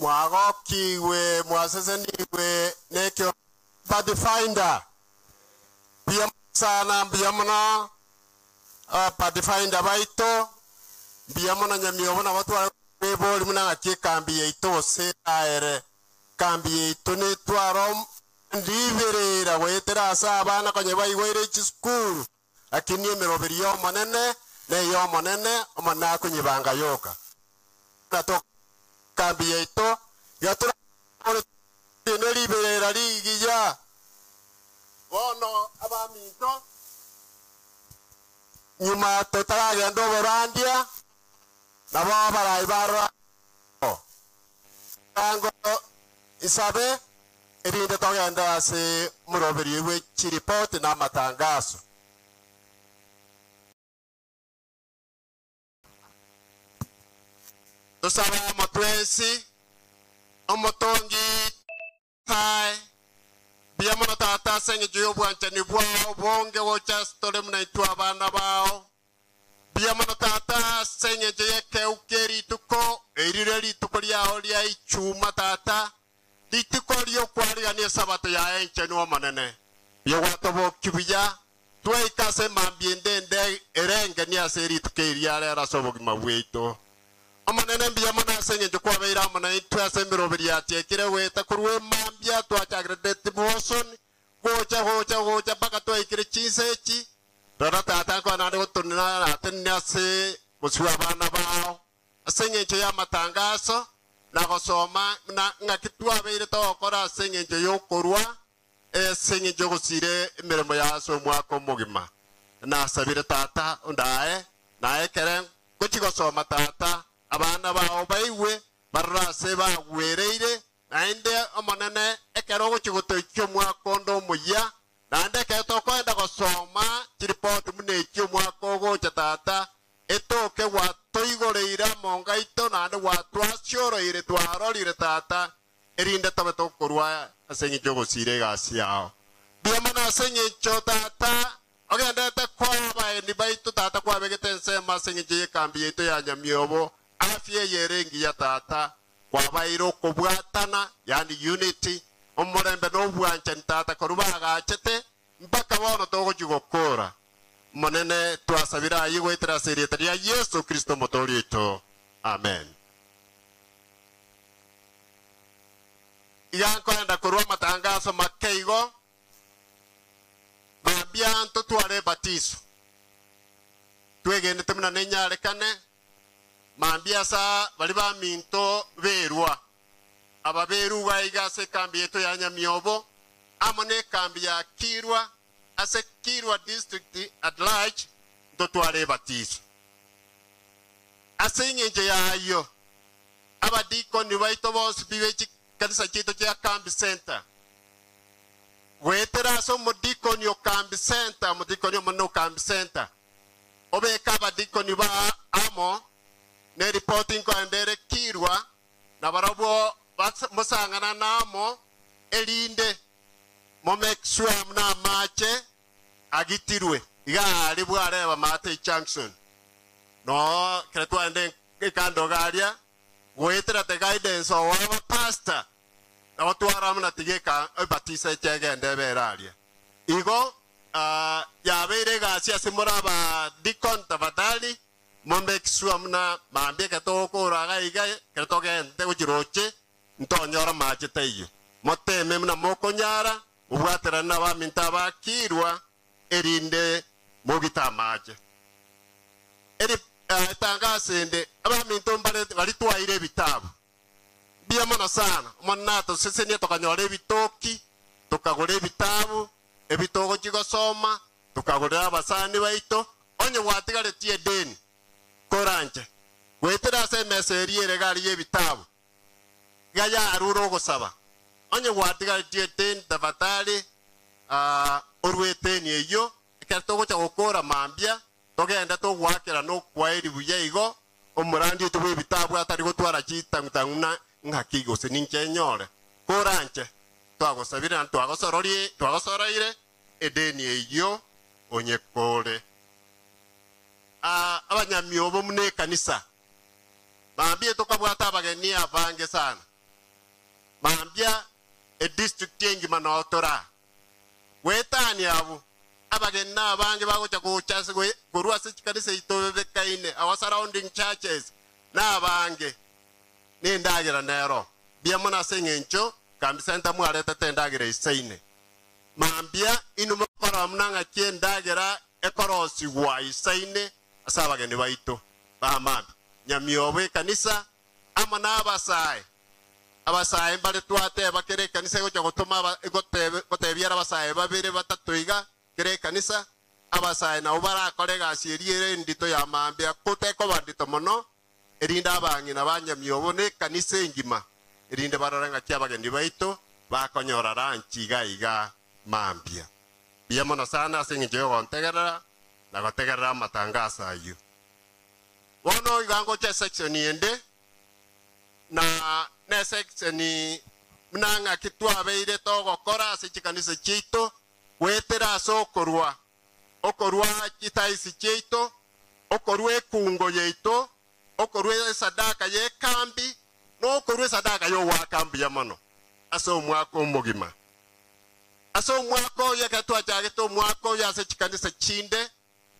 mwagokiwe mwaseseniwe nekyo Pathfinder pia sana biamona Pathfinder baito biamona nyamiobo na watu beboli muna kambi yeito se aere kambi yeito ne twaro ndiverera wetera asa abana kanye bayiwere school lakini emeroberi yo monene ne yo monene omana kunyibanga yoka nato kambi yeito yatura ne liberera ligiya wono abaminto nyuma totarage ndobo randia nabo barai barra tango isabe erinde togenda se muroberi we report na matangazo tosaba motwesi omotongi tai biamona tata senge joyo bwanchani bwao bonge wocha stole mna itu abana bao biamona tata senge joye keukeri tuko erireri tukolia olia ichuma tata litukolia kwali ani sabato ya enche no manene yo watobo kibuya tuwe kase mambiende nde erenge ni aseri tukeria ara sobo gimabweito amanene biamona senge jo kwa beira mana itu asemberoberi ati kire weta kurwe mambia twachagredete boson gocha baka to ikire chisechi rara tata ko na de tunna na tenya se buswa bana bao senge jo ya matangazo na gosoma na ngakitwa beire to okora senge jo yokorwa senge jo gusire emiremo ya so mwako mugima na sabire tata undae na ekere kuchigosoma tata abana bao baiwe barase ba wereire nainde omonene ekero gochigoto ikyo mwakondo muya nande keto kwenda gosoma report mune ikyo mwako tata etoke watoigoreira mongaito nande watwasioroire twarorire tata erinde tabeto korwa asengi jogosire gasiao biamana asengi tata ogendete kwaba ni baito tata kwabegete nsema asengi je kambi yeto ya nyamiobo afye yerengi ya tata kwa bairo kubwatana yani unity omorembe no bwanche tata korubaga achete mpaka bono togo jugokora monene twasabira yigwetera serieta ya Yesu Kristo motorito amen yanko enda kurwa matangazo makeigo mambia nto tware batizo twegende temna nenyarekane mambia sa bali ba minto berwa ababeru baigase kambi yeto ya nyamiobo amone kambi ya kirwa ase kirwa district at large dotware batizo ase nyenje ya yo abadiko ni baito bose bibechi kanisa chito cha kambi center wetera so modiko ni kambi center modiko ni mono kambi center obe kabadiko ni ba amo ne reporting ko andere kirwa na barabo musangana namo elinde mo make sure mna mache agitirwe igali bware ba mate junction no kretu ande kando garia goetera the guidance of our pastor na watu aramna tigeka batisa chege ndeberaria igo ya beire gasia simuraba dikon tafadhali mombe kisua mna maambie katoko raga iga katoke nte ujiroche ntonyora mache tayo moteme mna mokonyara ubwatera na ba mintaba kirwa erinde mogita mache eri tangasende aba minto mbale bali twaire bitabu biamana sana monnato sesenia tokanyore bitoki tukagore bitabu ebitoko chigosoma tukagore abasani baito onye watigale tie deni koranje wetera se meseriere gari yebitabu gaya aruro gosaba onye watiga tieten tafatali orweteni eyo ekato gocha gokora mambia togenda to gwakera no kwairi buyeigo omurandi to bitabu atari gotwara chitangutanguna ngakigo seninche nyore koranje twagosabira twagosoroire edeni eyo onye kore abanyamiobo mune kanisa bambie tokabwata abageni abange sana mambia district yengi manotora wetani abu abagena abange bagocha kuchase gorua se kanisa itobe kaine our surrounding churches na abange nindagira nero bia mona sengencho kambisenta mwareta tendagira isaine mambia inu kora mnanga kiendagira ekorosi wa isaine asabageni baito bamambi nyamiobe kanisa ama na abasaye mbale twate bakere kanisa gocha gutuma gotebiara abasaye babere batatoiga kere kanisa abasaye na ubara korega siriere ndito ya mambia kuteko bandito mono erinda abangi na banyamiobo ne kanisa engima erinde barorenga kyabageni baito bakonyora ranchi gaiga mambia biyamona sana asinge yo ontegera na gotegera matangasa ayu wono igango cha section yende na ne section mnanga kitwa beire togo kora se chikanisa chito wetera sokorwa okorwa chitaisi chito okorwe kungo yeito okorwe sadaka ye kambi no okorwe sadaka yo wa kambi yamano aso mwako mugima aso mwako yakatwa chageto mwako ya se chikanisa chinde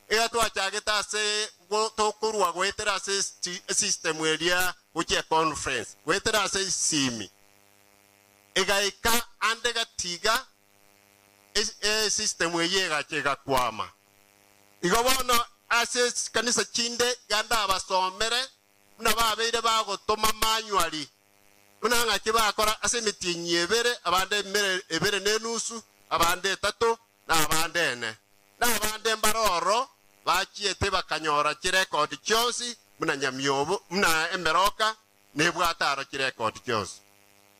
yakatwa chageta se tokurwa wetera se system area uche conference wetera se simi egaika andega tiga system yega chega kwama igobona ase kanisa chinde ganda abasomere na babeire bagotoma manually unanga kibakora ase mitinyebere abande mere ebere nenusu abande tato na abande ene na abande mbaroro bachiete bakanyora kirecord kyosi muna nyamyobo muna emeroka nebwataro kirecord kyosi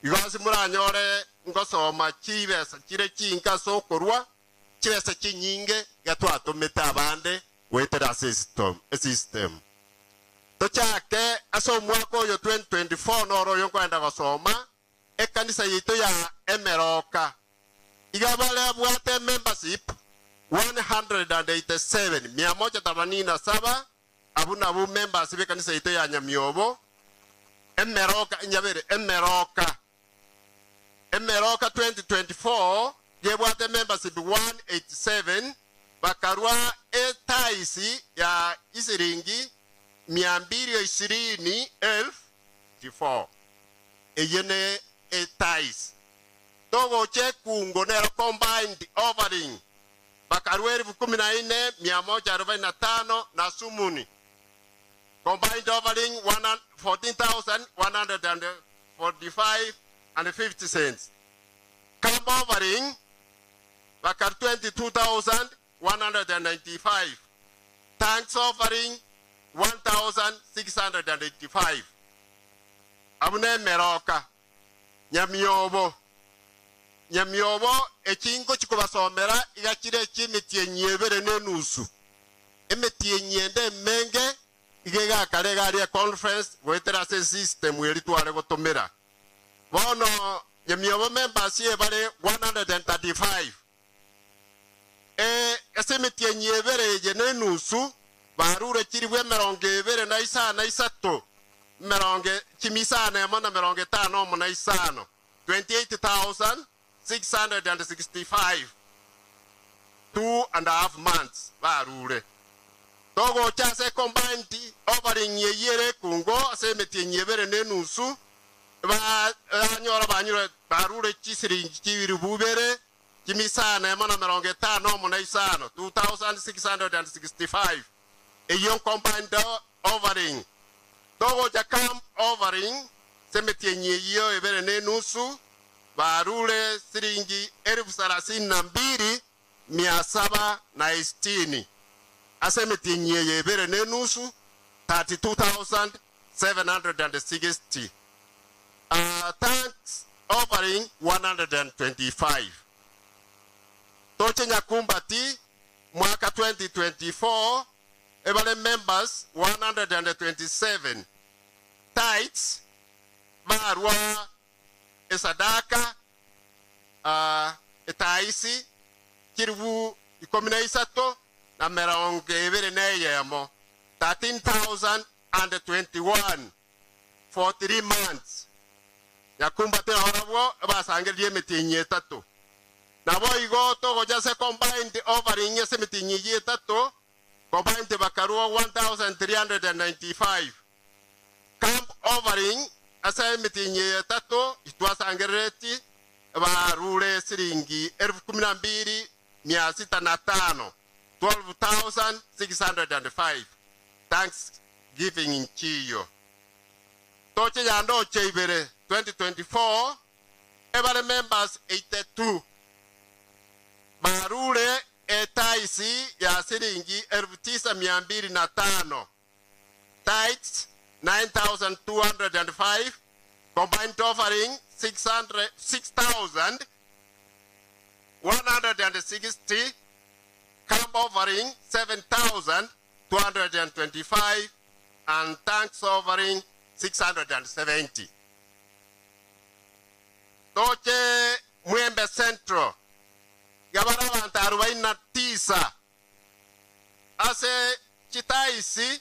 igosi muranyore ngosoma chibesa kire chinka sokorwa chibesa chinyinge gatwatometa abande wetera system tochake aso mwako yo 2024 noro yo kwenda gosoma ekanisa yito ya emeroka igabale bwate membership 187 187 abuna bu members be kanisa yito ya nyamyobo emeroka nyabere emeroka 2024 yebwate membership 187 bakarwa etaisi ya isiringi 220,000 eyene etais togo che kungo nero combined offering bakarwa 14,145 na sumuni combined offering 14,145 and 50 cents camp offering bakar 22,195 thanks offering 1,685 abune meroka nyamyobo echingo chikubasomera igakire chimitie nyebere nenusu emetie nyende menge igega karega ari conference wetera se system eri tware gotomera bono nyamyobo members ye bare 135 esemetie nyebere je nenusu barure chiribwe merongebere na isato meronge chimisana mona meronge tano mona isano 28,665 2.5 months barure togo chase combined offering yeyere kungo asemetie nyebere nenusu ba anyora banyure barure chisiringi chibirubere chimisana mona meronge tano mona isano 2,665 eyon combined offering togo jakam offering semetie nyeyo ebere nenusu barule siringi 32,760 asemetie nyeyo ebere nenusu 32,760 thanks offering 125 toche nyakumbati mwaka 2024 ebale members 127 tithes barwa esadaka etaisi kiribu ikomina isato na meronge ebere neyemo 13,021 for 3 months yakumba te orabo basangerie mitinyi etatu nabo igo togoja se combined offering ase mitinyi etatu combined bakaruo 1395 camp offering ase mitinyi etatu itwasangereti barure siringi 12,605 12,605 Thanksgiving nchiyo toche yando cheibere 2024 every members 82 barure etaisi ya siringi 9,205 tithes 9,205 combined offering 6,160 camp offering 7,225 and thanks offering 670 toche Mwembe Central gabara abantu 49 ase chitaisi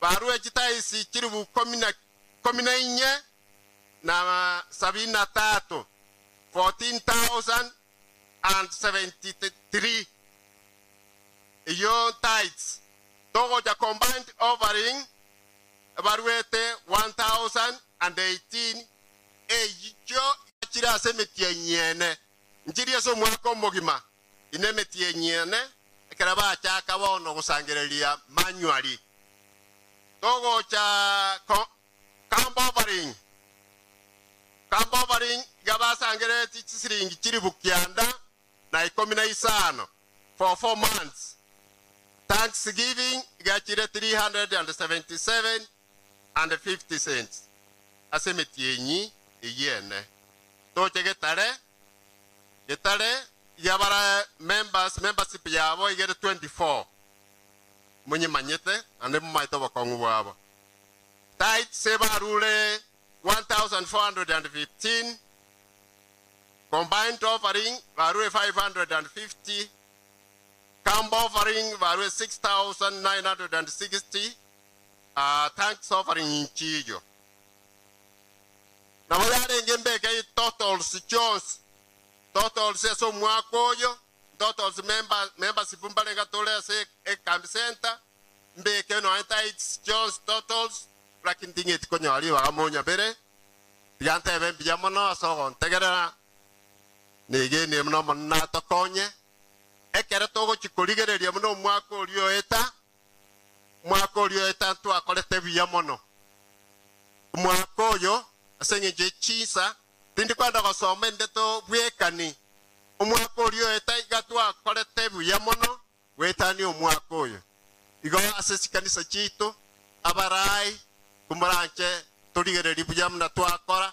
barue chitaisi kiribu komina inye na 73 14,073 iyo tithes togo ja combined offering baruete 1,018 ejo chira semetie nyene njiri so mwako mogima ine metie nyene keraba cha kabono gusangereria manually togo cha camp offering gaba sangereti chisiringi chiri bukianda na 15 for 4 months Thanksgiving gachire 377 and 50 cents asemetienyi iyene toche getare yabara membership yabo igere 24 munyi manyete ande mumaito bakongu babo tight sebarule 1,415 combined offering barue 550 camp offering barue 6,960 thanks offering inchijo na wale ngembe kai totals so mwakoyo totals members pumbalenga tole se camp center mbeke no tights Jones totals lakini dinget konyo ali wa monya bere diante ben biamono so tegera nege ne mno mona to konye ekere togo chikoligereria mno mwako ulio eta tu akolete biamono mwakoyo asenye je chisa tindi kwanda gosoma ndeto bwekani omwako ulio eta igatu akolete biamono wetani omwakoyo igo asesi kanisa chito abarai kumuranche toligereri bujamna twakora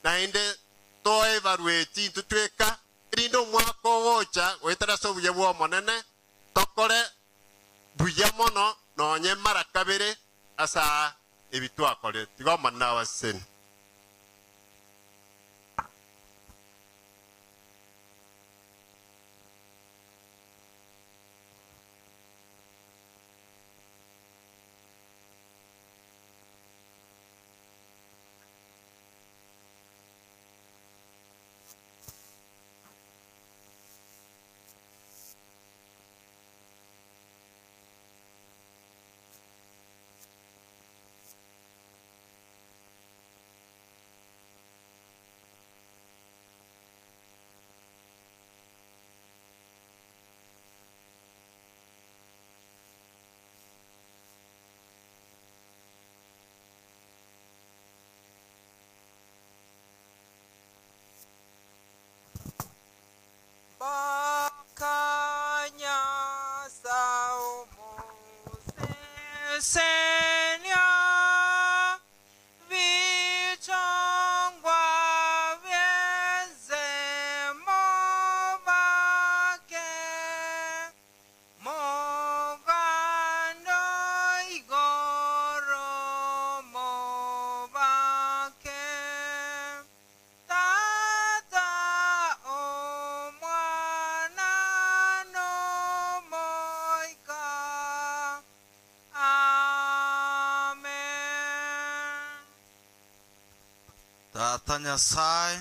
na inde to evaluate tutweka rindo mwako wocha wetara so buyabo monene tokore buyamono nonye mara kabere asa ebitwakore tigo manna wasen tanya sai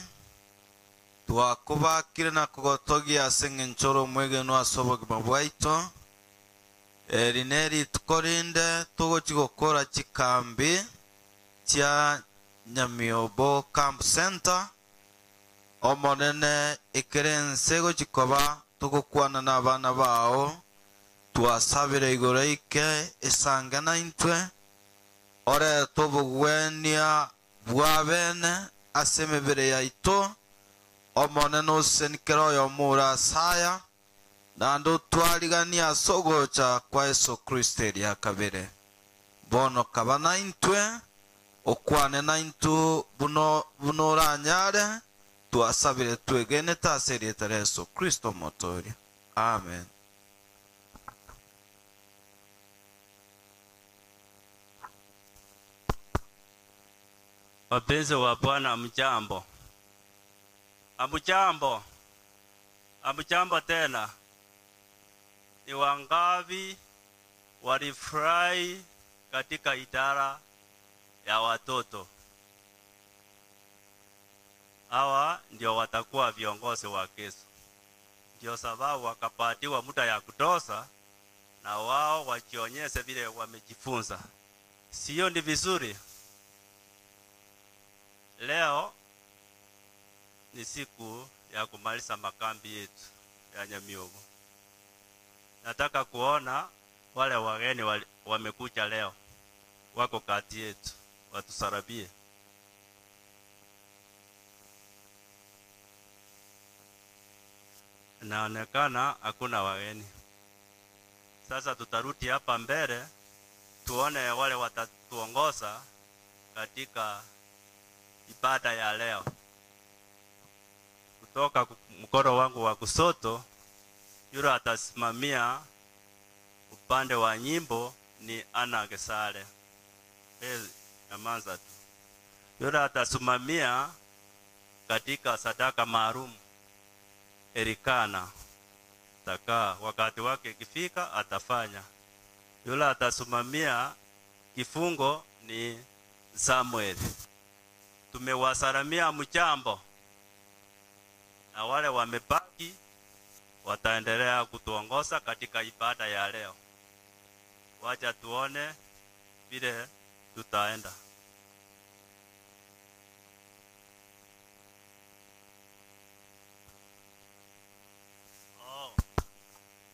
twakubakire na kugotogia seng'enchoro mwegeno asobogima bwaito erineri tukorinde tugochigokora chikambi chia Nyamiobo Camp Center omonene ekerense gochikoba tugokwana n'abana bao twasabire igoro ike esange na intwe ore tobugwenia bwabene ase emebere yaito omonene osenikera oyo mura saya nando twarigania sogocha kwa Yesu Kristo ya kabere bono kabana intwe okwane na intu buno ranyare twasabire twegene taseri etare Yesu Kristo motori amen. Wapenzi wa Bwana, amjambo. Amjambo. Amjambo tena. Ni wangapi walifurahi katika idara ya watoto? Hawa ndio watakuwa viongozi wa kesho. Ndio sababu wakapatiwa muda ya kutosha na wao wajionyeshe vile wamejifunza. Sio ni vizuri? Leo ni siku ya kumaliza makambi yetu ya Nyamiobo. Nataka kuona wale wageni wamekuja leo wako kati yetu, watusarabie. Naonekana hakuna wageni. Sasa tutarudi hapa mbele tuone wale watatuongoza katika ibada ya leo. Kutoka mkono wangu wa kusoto, yule atasimamia upande wa nyimbo ni Ana Gesale. Namanza tu. Yule atasimamia katika sadaka maalum Erikana. Taka wakati wake ikifika atafanya. Yule atasimamia kifungo ni Samuel. Tumewasalamia mjambo, na wale wamebaki wataendelea kutuongoza katika ibada ya leo. Wacha tuone vile tutaenda.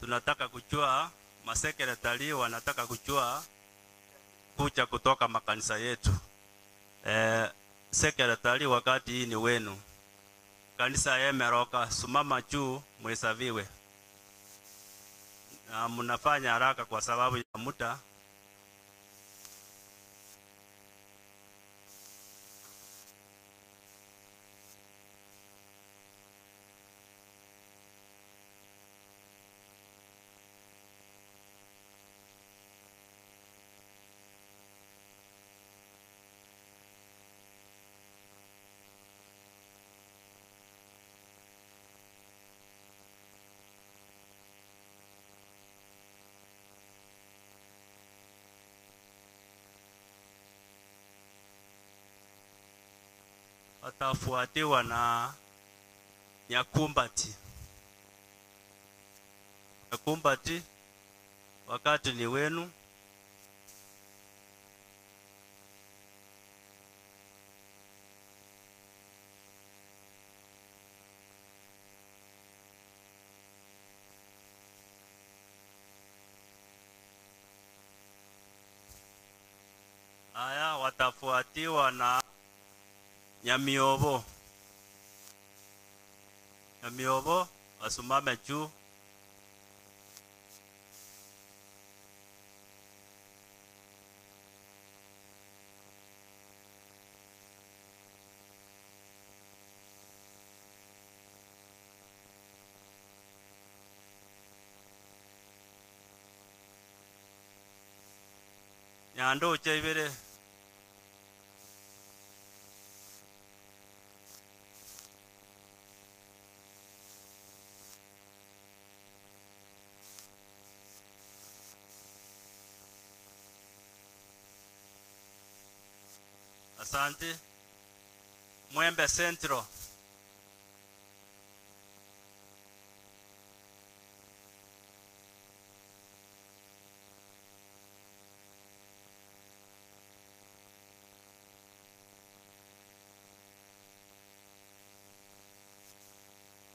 Tunataka kujua, masekretari wanataka kujua kuja kutoka makanisa yetu. Sekretari, wakati hii ni wenu. Kanisa Emeroka, sumama juu mhesabiwe. Na mnafanya haraka kwa sababu ya muda. Watafuatiwa na Nyakumbati. Nyakumbati, wakati ni wenu. Haya, watafuatiwa na Nyamiobo. Nyamiobo, wasimame juu. Nyando chebere. Asante. Mwembe Central.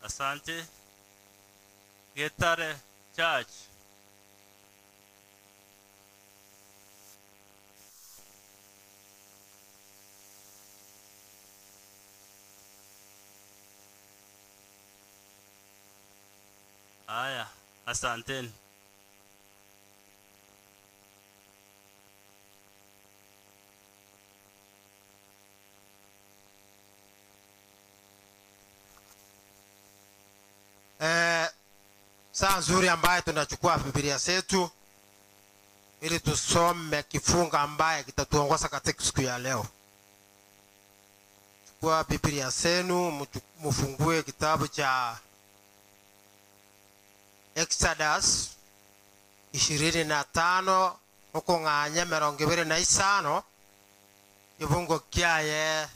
Asante. Getare Church. Aya, asanteni. Saa nzuri ambaye tunachukua Biblia zetu ili tusome kifunga ambaye kitatuongoza katika siku ya leo. Chukua Biblia zenu, mfungue kitabu cha Exodus 25 huko ng'anya 25 kifungo kyaye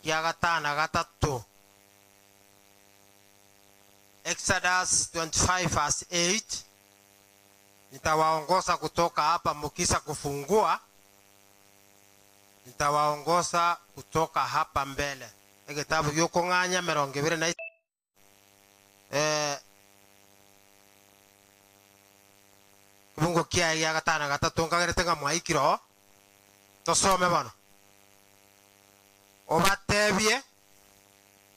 kya gatana gatatu. Exodus 25 verse 8. Nitawaongoza kutoka hapa mkisa kufungua. Nitawaongoza kutoka hapa mbele. Kitabu yuko ng'anya 25 kifungo kya gatana gatatu ngagerete ngamwaikiro. Tosome bano. Obatebye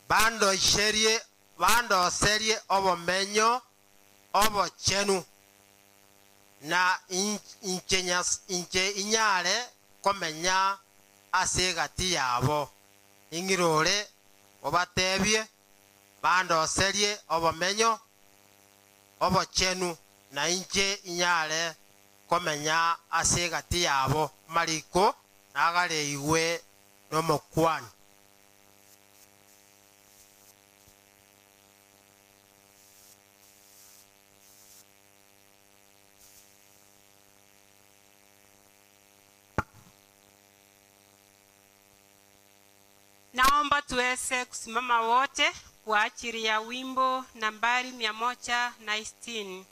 bando isherie bando serie obomenyo obochenu na inche inyare komenya asegati yabo ingirore obatebye bando serie obomenyo obochenu na inche inyare komenya asegati yabo. Mariko nagareiwe nomokwani. Naomba tuweze kusimama wote kwa ajili ya wimbo nambari 160.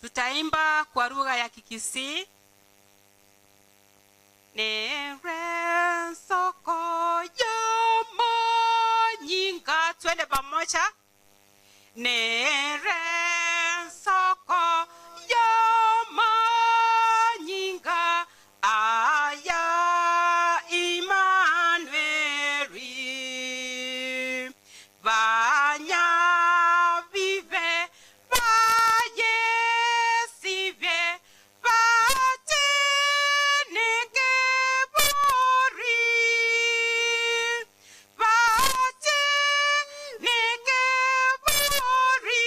Tutaimba kwa lugha ya Kikisii. Nere soko ya manyinga, twende pamoja. Nere soko ya manyinga aya Emmanuel vanya vive vaye sive vatinike bori vatinike bori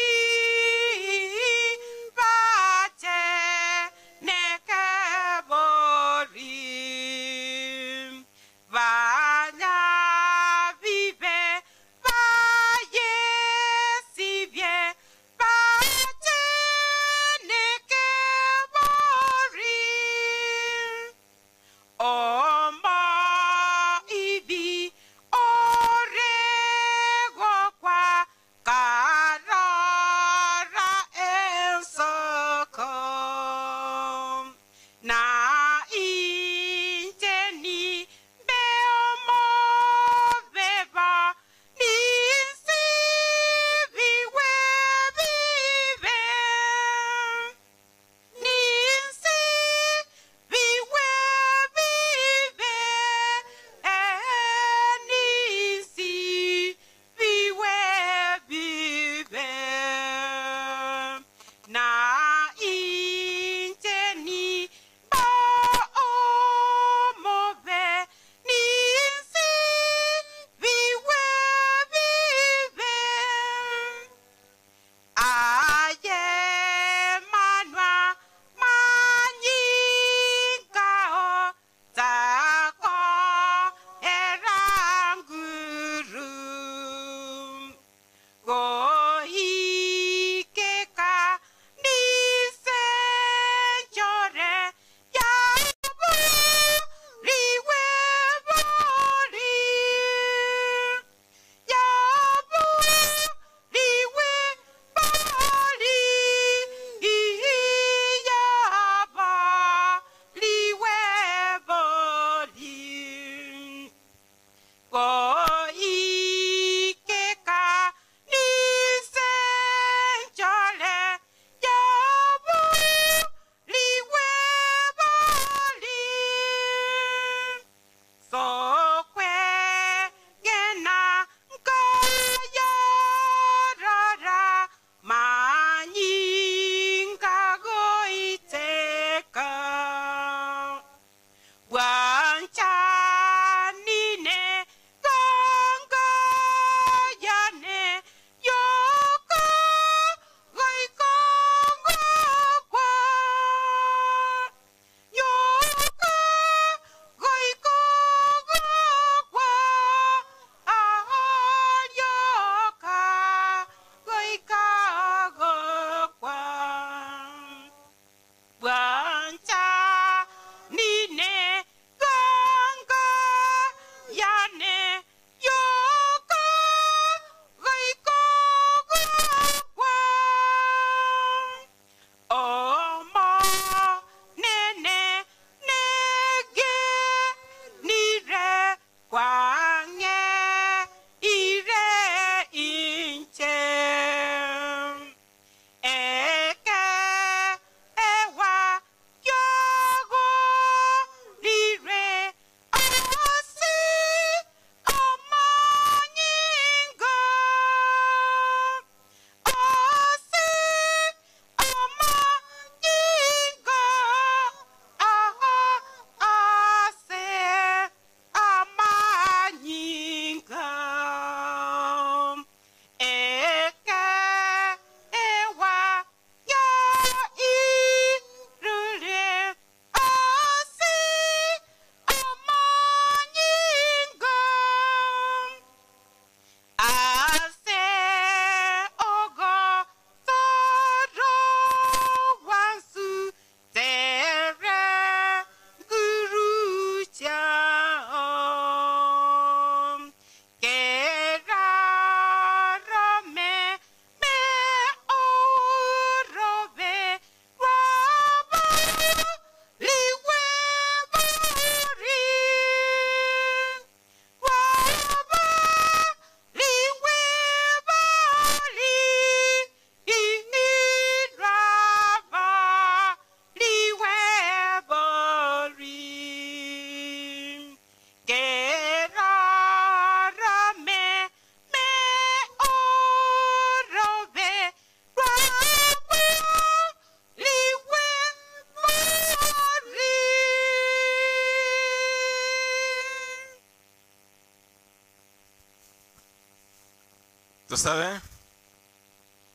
tusabe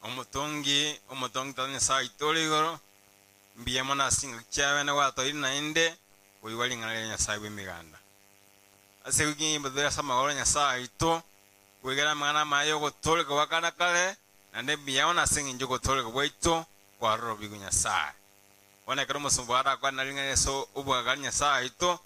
omutongi tani sai toligoro mbiyemo na singa kyawe na wato ina inde wiwali ngale nya sai wimiganda ase wiki mbadera sama wala nya sai to wigera mangana mayo go tolga wakana kale na ne mbiyemo na singa njogo tolga waito kwa robi gunya sai wana kero sumbara kwa nalinga so ubwa ganya sai to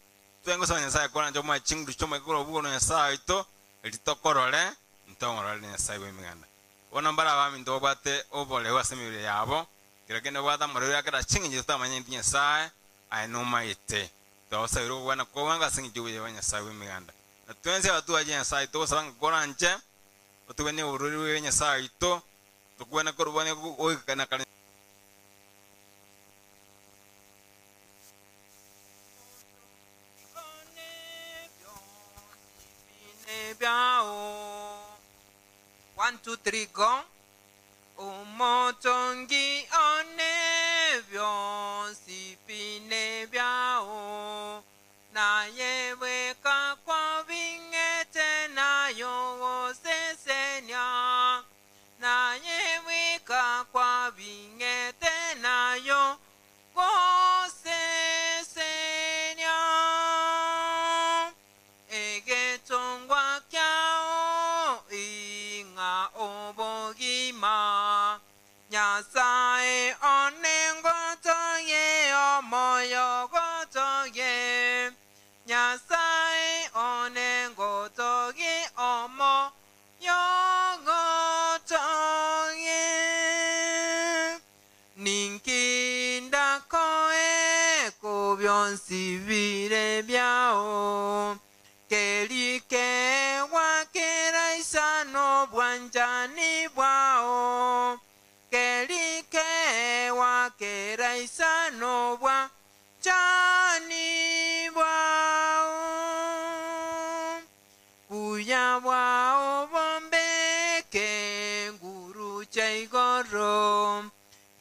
tuengo sa nya sai kwa njo ma chingdu choma ko bugo nya sai to litokorole ntongorole nya sai wimiganda wana mbara wa mindo bate obole wasemire yabo kiragenda wada maro yakara chingi tamanya ndinya sai ai no maite to sairo wana ko wanga singi juwe wanya sai wimiganda na twenze watu aje sai to saranga koranje otubene ururi wenya sai to tukwana korubane ko kana kana Biao 1 2 3 go Umotongi onevyo sipine biao na yewe kwa vingete na yo sesenya na yewe kwa vingete na yo sesenya egetongwa kyao inga obogima nyasae onengotoye omoyogotoye nyasae onengotoye omoyogotoye ninkinda koe kubyonsibire byao kelike wakera isano bwanjani bwao kelike wakera isano bwanjani bwao kuya bwao bombeke nguru chaigoro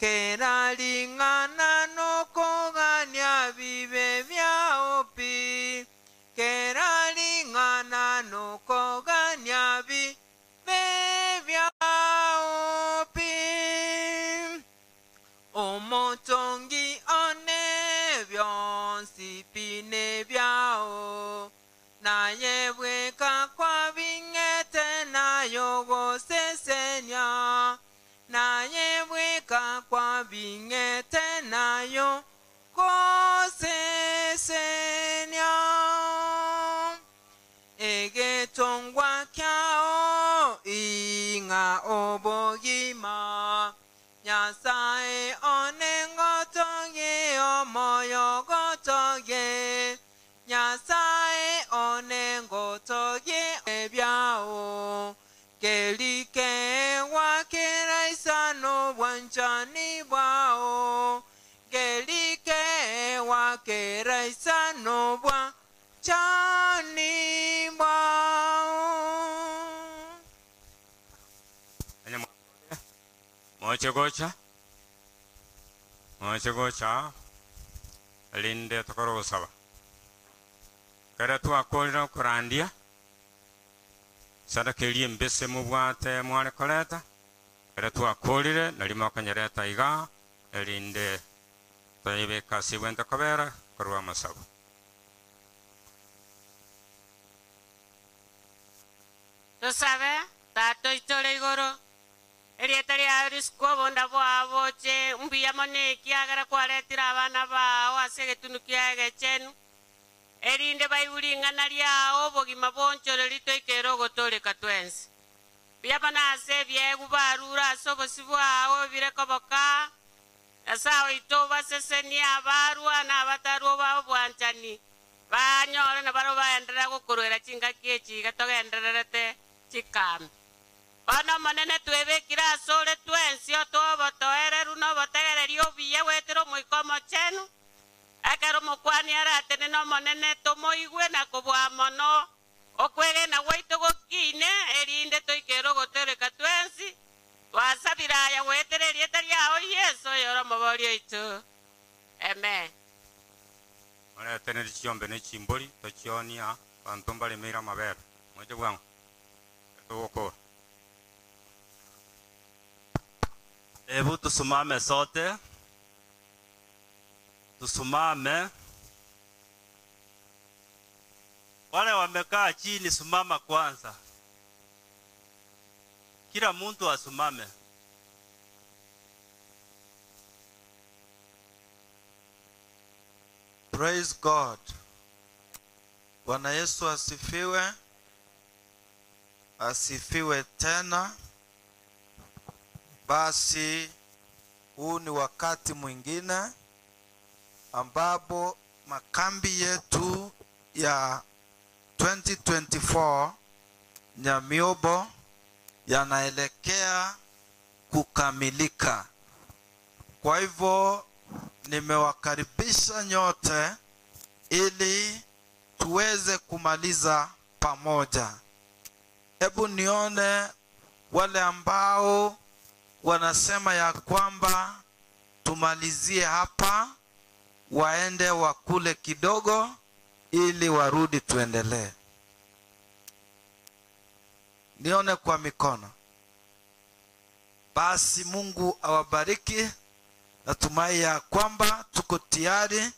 keralingana nokogania bibe byaopi keralingana nokogania bibe byaopi omotongi onebyo sipine byao naye bweka kwa bingete nayo gosesenya naye bweka kwa bingete nayo gosesenya egetongwa kyao inga obogima nyasae onengotoye omoyogotoye nyasae onengotoye ebyao kelike wakera isano bwanjani bwao kelike wakera isano bwanjani bwao mochegocha linde tokoro gusaba kara twakorera kurandia sada kelie mbese mubwate mware koleta kara twakorire nalimo kanyereta iga linde toibe kasi wenda kabera korwa masaba tusabe tato itole igoro erieta ria risiko bonda bwaboche mbuya moneki agara kwaretira abana bao ase egetunu kiage chenu erinde baiburingana riao obogima bonchoreri toikera ogotoleka twensi biabana ase ebiegu barura ase obosi bwao birekoboka asao ito basesenia abarua na abataruo bao bwanchani banyore na baro baenderera gokorwera chingaki echiga togendererete chikambi bono monene twebekira asore twensi otobotoereru nobotegereria obuya gwetera omoikomo chenu ekero mokwani aratene no monene tomoigwe na kobwa mono okwegena gwaito gokine erinde toikera ogotereka twensi twasabira aya gwetera erieta riao yesu yoro mobori oito amen oretene chiombe ne chimbori tochionia bantu mbalemera mabere moche bwangu togokora Hebu tusimame sote. Tusimame. Wale wamekaa chini simama kwanza. Kila mtu asimame. Praise God. Bwana Yesu asifiwe. Asifiwe tena. Basi huu ni wakati mwingine ambapo makambi yetu ya 2024 Nyamiobo yanaelekea kukamilika. Kwa hivyo nimewakaribisha nyote ili tuweze kumaliza pamoja. Hebu nione wale ambao wanasema ya kwamba tumalizie hapa, waende wakule kidogo ili warudi tuendelee. Nione kwa mikono. Basi Mungu awabariki. Natumai ya kwamba tuko tayari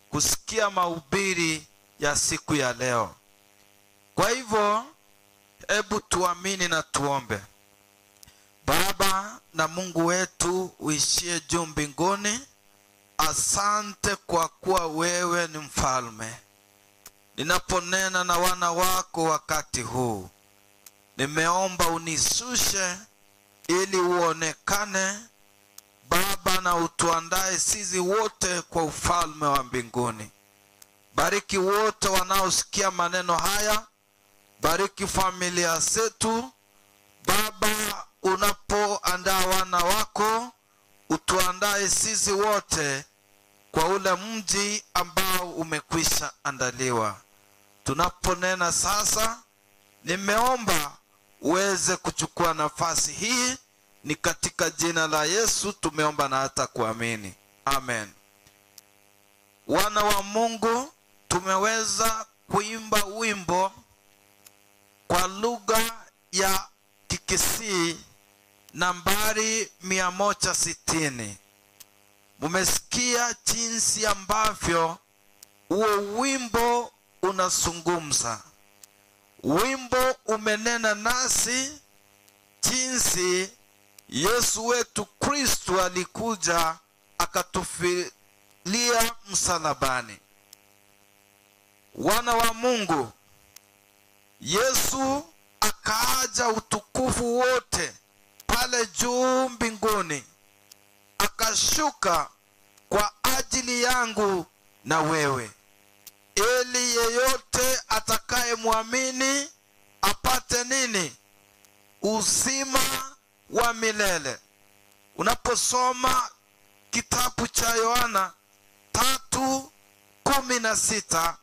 kusikia mahubiri ya siku ya leo. Kwa hivyo hebu tuamini na tuombe. Baba na Mungu wetu uishie juu mbinguni, asante kwa kuwa wewe ni mfalme. Ninaponena na wana wako wakati huu, nimeomba unisushe ili uonekane Baba, na utuandae sisi wote kwa ufalme wa mbinguni. Bariki wote wanaosikia maneno haya. Bariki familia zetu. Baba, unapoandaa wana wako, utuandae sisi wote kwa ule mji ambao umekwisha andaliwa. Tunaponena sasa, nimeomba uweze kuchukua nafasi hii. Ni katika jina la Yesu tumeomba na hata kuamini. Amen. Wana wa Mungu, tumeweza kuimba wimbo kwa lugha ya Kikisii nambari 160. Mumesikia jinsi ambavyo huo wimbo unazungumza. Wimbo umenena nasi jinsi Yesu wetu Kristo alikuja akatufilia msalabani. Wana wa Mungu, Yesu akaaja utukufu wote pale juu mbinguni, akashuka kwa ajili yangu na wewe, ili yeyote atakaye muamini apate nini? Uzima wa milele. Unaposoma kitabu cha Yohana 3:16,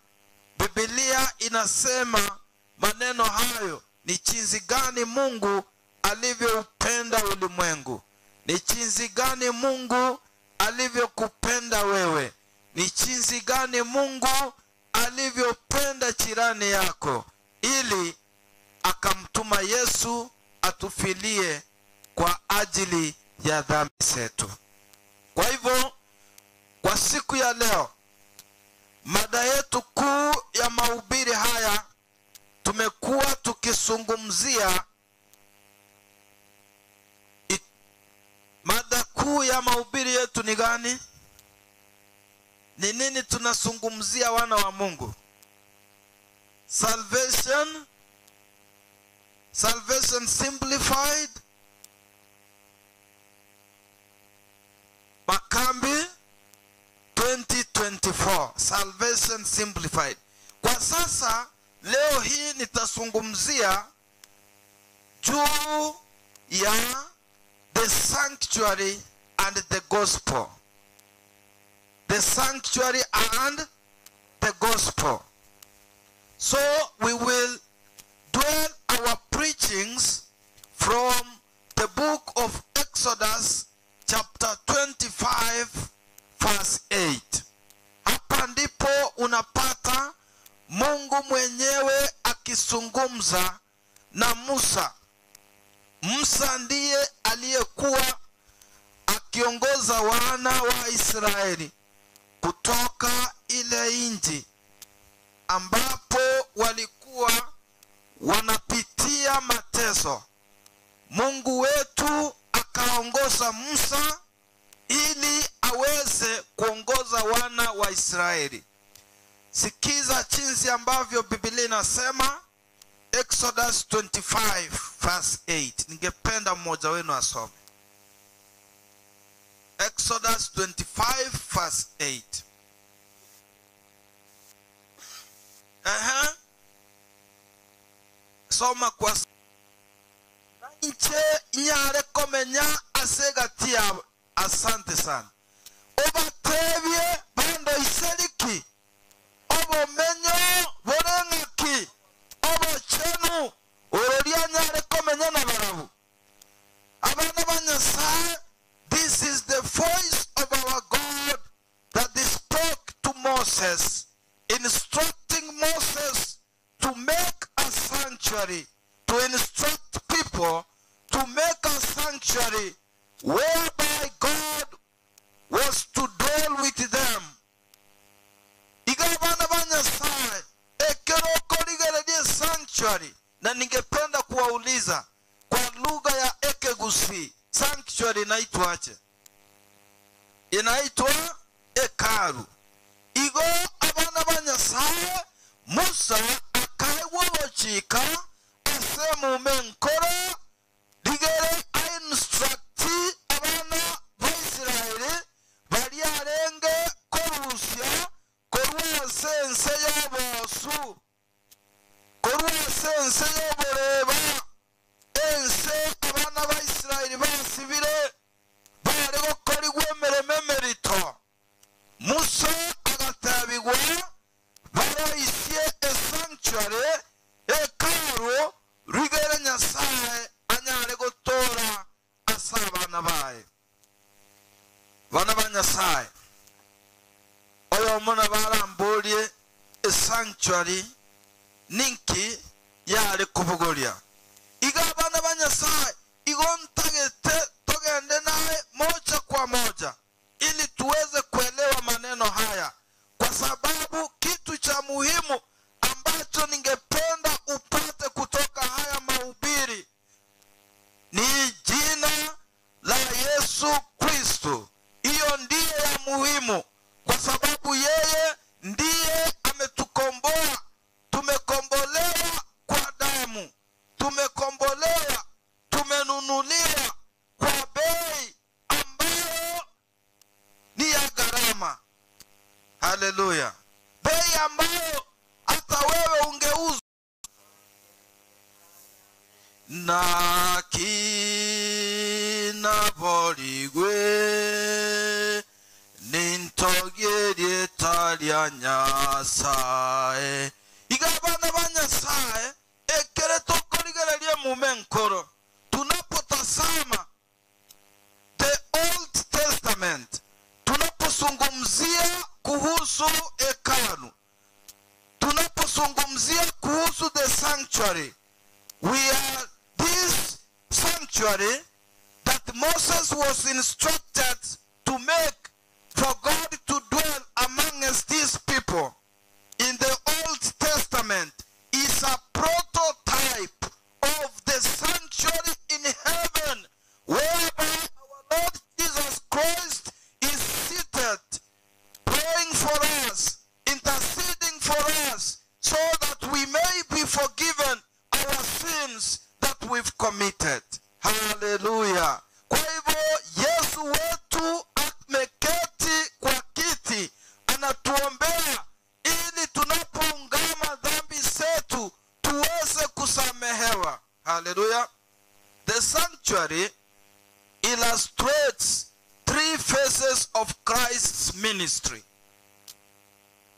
Biblia inasema maneno hayo, ni jinsi gani Mungu alivyoupenda ulimwengu, ni jinsi gani Mungu alivyokupenda wewe, ni jinsi gani Mungu alivyopenda jirani yako, ili akamtuma Yesu atufilie kwa ajili ya dhambi zetu. Kwa hivyo kwa siku ya leo, mada yetu kuu ya mahubiri haya, tumekuwa tukizungumzia mada kuu ya mahubiri yetu ni gani? Ni nini tunazungumzia, wana wa Mungu? Salvation simplified. Makambi 2024. Salvation simplified. Kwa sasa leo hii nitazungumzia juu ya the sanctuary and the gospel. The sanctuary and the gospel. So we will dwell our preachings from the book of Exodus chapter 25 verse 8. Hapa ndipo unapata Mungu mwenyewe akizungumza na Musa. Musa ndiye aliyekuwa akiongoza wana wa Israeli kutoka ile nchi ambapo walikuwa wanapitia mateso. Mungu wetu akaongoza Musa ili aweze kuongoza wana wa Israeli. Sikiza jinsi ambavyo Biblia inasema, Exodus 25 verse 8. Ningependa mmoja wenu asome. Exodus 25 verse 8. Soma kwa nche nyare komenya asegatia. Asante sana. Obatebye bando iseriki obomenyo borengaki obochenu ororia nyare komenya na barabu abana banyasa. This is the voice of our God that they spoke to Moses, instructing Moses to make a sanctuary, to instruct people to make a sanctuary whereby God was to dwell with them. Igabana banyasai ekero korigeredia sanctuary. Na ningependa kuwauliza kwa lugha ya Ekegusi, sanctuary inaitwaje? Inaitwa hekalu. Igo abana banyasai Musa akaiwochika asemu menkora digere instructi abana b'Israeli bali arenge korusya korwa sense y'obosu korwa sense y'oboreba ense abana b'Israeli basibire bari gukora igwemereme merito. Musa agatabigwa baraisye esanctuary hekalu rigere Nyasaye anyare gutora asabana baye. Bana ba Nyasaye oyo mona barambulie esanctuary ninki yale kubugolia. Iga bana ba Nyasaye igontagete togende naye moja kwa moja ili tuweze kuelewa maneno haya, kwa sababu kitu cha muhimu ambacho ningependa upate kutoka haya mahubiri ni jina la Yesu Kristo. Hiyo ndiye ya muhimu, kwa sababu yeye ndiye ametukomboa. Tumekombolewa kwa damu, tumekombolewa, tumenunuliwa kwa bei ambayo ni ya gharama. Haleluya. Bei ambayo hata wewe ungeuza. Na kina boligwe nintogerie talia Nyasaye. Igabana ba Nyasaye ekere tokorigererie mumenkoro. Tunapotazama the Old Testament, tunapozungumzia kuhusu hekalu, tunapozungumzia kuhusu the sanctuary, we are this sanctuary that Moses was instructed to make for God to dwell amongst these people in the Old Testament is a prototype of the sanctuary in heaven, whereby our Lord Jesus Christ is seated, praying for us, interceding for us, so that we may be forgiven our sins that we've committed. Hallelujah. Kwa hivyo Yesu wetu ameketi kwa kiti, anatuombea ili tunapoungama dhambi zetu tuweze kusamehewa. Hallelujah. The sanctuary illustrates three phases of Christ's ministry.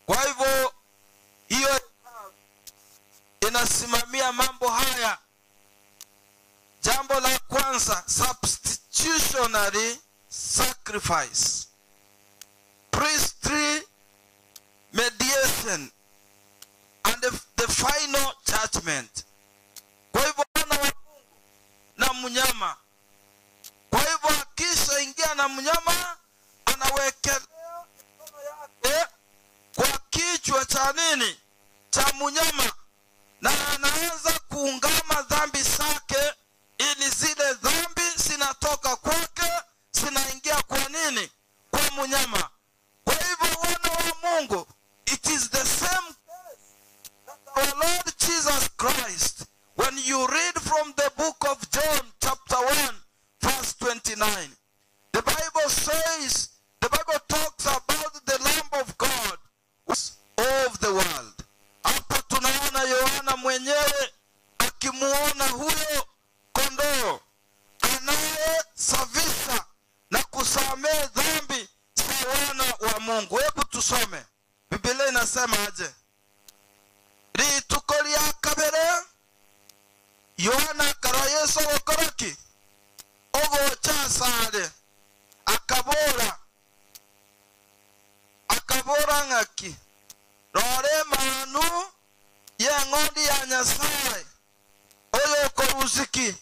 Kwa hivyo hiyo inasimamia mambo haya. Jambo la kwanza, substitutionary sacrifice, priestly mediation, and the final judgment. Kwa hivyo Bwana wa Mungu na mnyama. Kwa hivyo akisha akishaingia na mnyama anawekelea mikono yake kwa kichwa cha nini? Cha mnyama, na anaanza kuungama dhambi zake, ili zile dhambi zinatoka kwake zinaingia kwa nini? Kwa mnyama. Kwa hivyo wana wa Mungu, it is the same case that our Lord Jesus Christ, when you read from the book of John chapter 1 verse 29, the Bible says, the Bible talks about the Lamb of God of the world. Hapa tunaona Yohana mwenyewe akimuona huyo kondoo anayesafisha na kusamehe dhambi za wana wa Mungu. Hebu tusome. Biblia inasema aje? Rituko lya kabere Yohana karo Yesu okoroki ogo chasare akabora ngaki rore manu ye ngodi ya Nyasaye oyo korusiki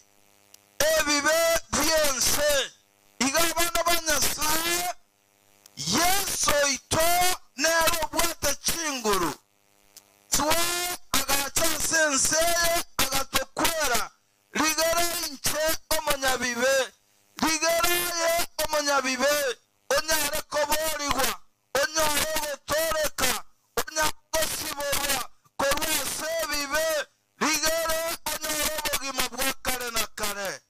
ebibe byense igabana ba Nyasaye Yesu ito nero bwate chinguru tuwa agacha senseye agatokwera ligere inche omonyabibe ligere omonyabibe onyare koborigwa onyare gotoreka onyakosiborwa korwa sebibe ligere onyare bogima bwa kare na kare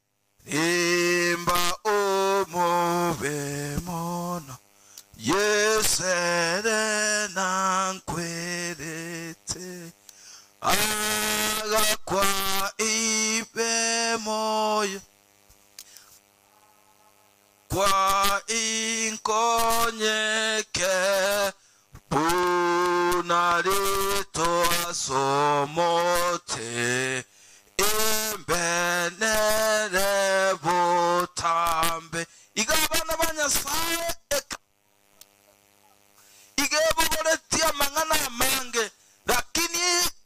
imba omobe mono yesere nankwerete agakwa ibe moyo kwa inkonyeke punarito asomote imbenere butambe igabana ba Nyasaye igeboretia mangana amange lakini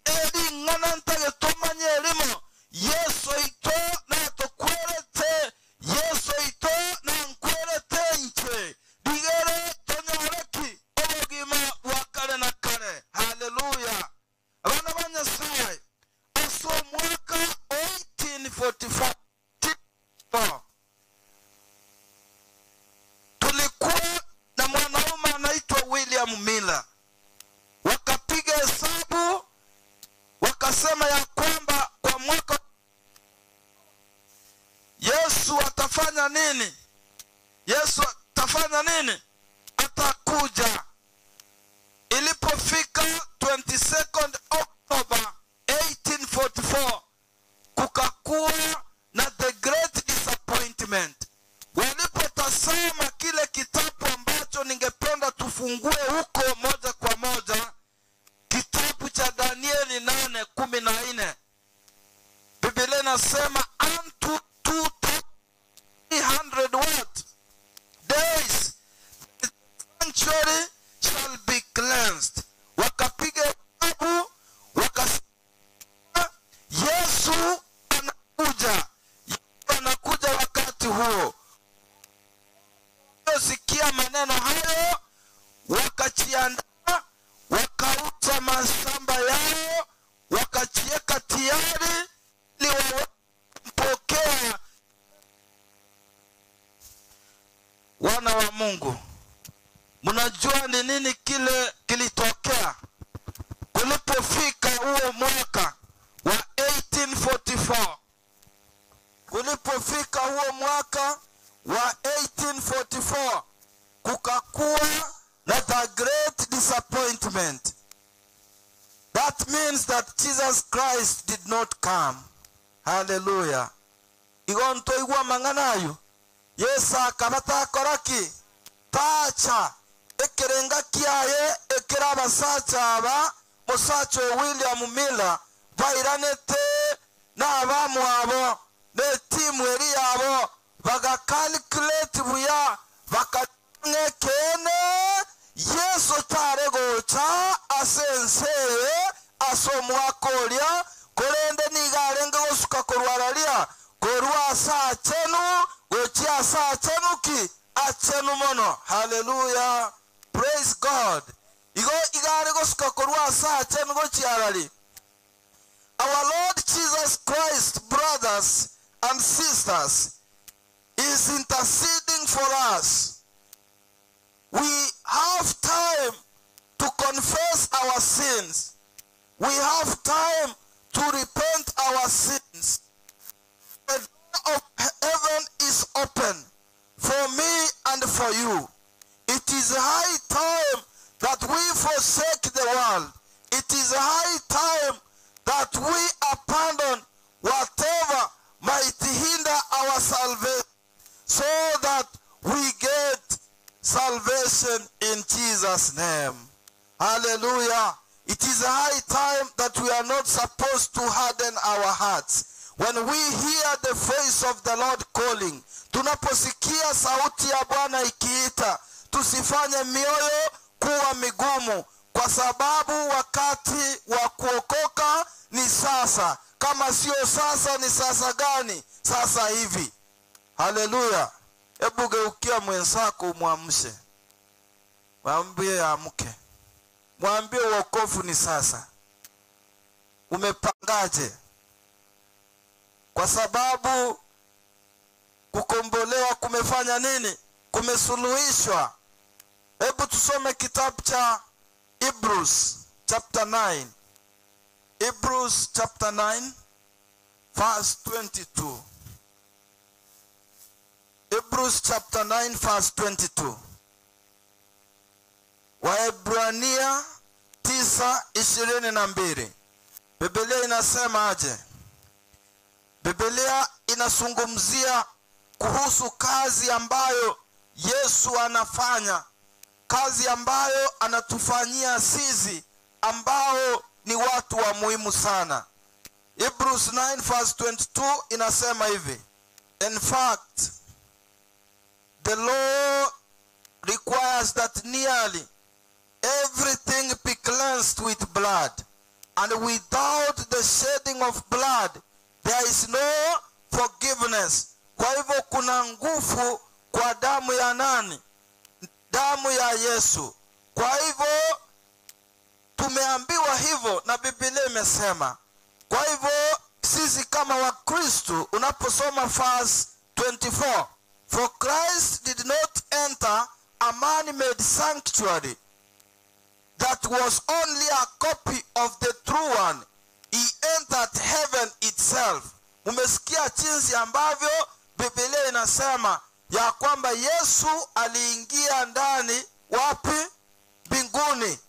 eri ngana ntage tomanye elimo Yesu ito na tokwerete Yesu ito na nkwerete nche digere tonyoreki obogima wakale na kare. Hallelujah. Abana ba Nyasaye aso mwaka 1844 tulikuwa na mwanaume anaitwa William Miller. Wakapiga hesabu wakasema ya kwamba kwa mwaka Yesu atafanya nini? Yesu atafanya nini? Atakuja. Ilipofika 22nd October 1844 kukakuwa na the great disappointment. Walipotazama kile kitabu ambacho ningependa tufungue huko moja kwa moja, kitabu cha Danieli 8:14, Biblia inasema unto 200 what days the sanctuary shall be cleansed. Wakapiga hesabu wakasema Yesu anakuja wakati huo. Sikia maneno hayo, wakajiandaa, wakauza mashamba yao, wakajiweka tayari ili wampokea. Wana wa Mungu, mnajua ni nini kile kilitokea kulipofika huo mwaka wa 1844? Kulipofika huo mwaka wa 1844 kukakuwa na the great disappointment. That means that Jesus Christ did not come. Hallelujah. Igonto igwa manganayo Yesa kabata koraki tacha ekerenga kiaye ekiraba sacha aba musacho William Miller bairanete n'abamu abo ne timu eri yabo baga calculate buya bakangekene Yesu taregocha asenseye asomwakolia kolende nigarenge gosuka korwaralia korwa saa chenu gochia sa chenuki achenu mono. Hallelujah. Praise God. Igo igare gosuka korwa sa chenu gochiarali. Our Lord Jesus Christ, brothers and sisters, is interceding for us. We have time to confess our sins. We have time to repent our sins. The door of heaven is open for me and for you. It is high time that we forsake the world. It is high time that we abandon whatever might hinder our salvation, so that we get salvation in Jesus' name. Hallelujah. It is high time that we are not supposed to harden our hearts. When we hear the voice of the Lord calling, tunaposikia sauti ya Bwana ikiita, tusifanye mioyo kuwa migumu, kwa sababu wakati wa kuokoka ni sasa. Kama sio sasa, ni sasa gani? Sasa hivi. Hallelujah. Hebu geukia mwenzako umwamshe. Mwambie amke. Mwambie wokovu ni sasa. Umepangaje? Kwa sababu kukombolewa kumefanya nini? Kumesuluhishwa. Hebu tusome kitabu cha Hebrews chapter 9. Hebrews chapter 9 verse 22. Hebrews chapter 9 verse 22. Waebrania 9:22. Biblia inasema aje? Biblia inazungumzia kuhusu kazi ambayo Yesu anafanya, kazi ambayo anatufanyia sisi ambao ni watu wa muhimu sana. Hebrews 9 verse 22 inasema hivi: in fact, the law requires that nearly everything be cleansed with blood, and without the shedding of blood there is no forgiveness. Kwa hivyo kuna nguvu kwa damu ya nani? Damu ya Yesu. Kwa hivyo tumeambiwa hivyo na Biblia imesema. Kwa hivyo sisi kama Wakristo, unaposoma verse 24, for Christ did not enter a man-made sanctuary that was only a copy of the true one. He entered heaven itself. Umesikia jinsi ambavyo Biblia inasema ya kwamba Yesu aliingia ndani wapi? Mbinguni.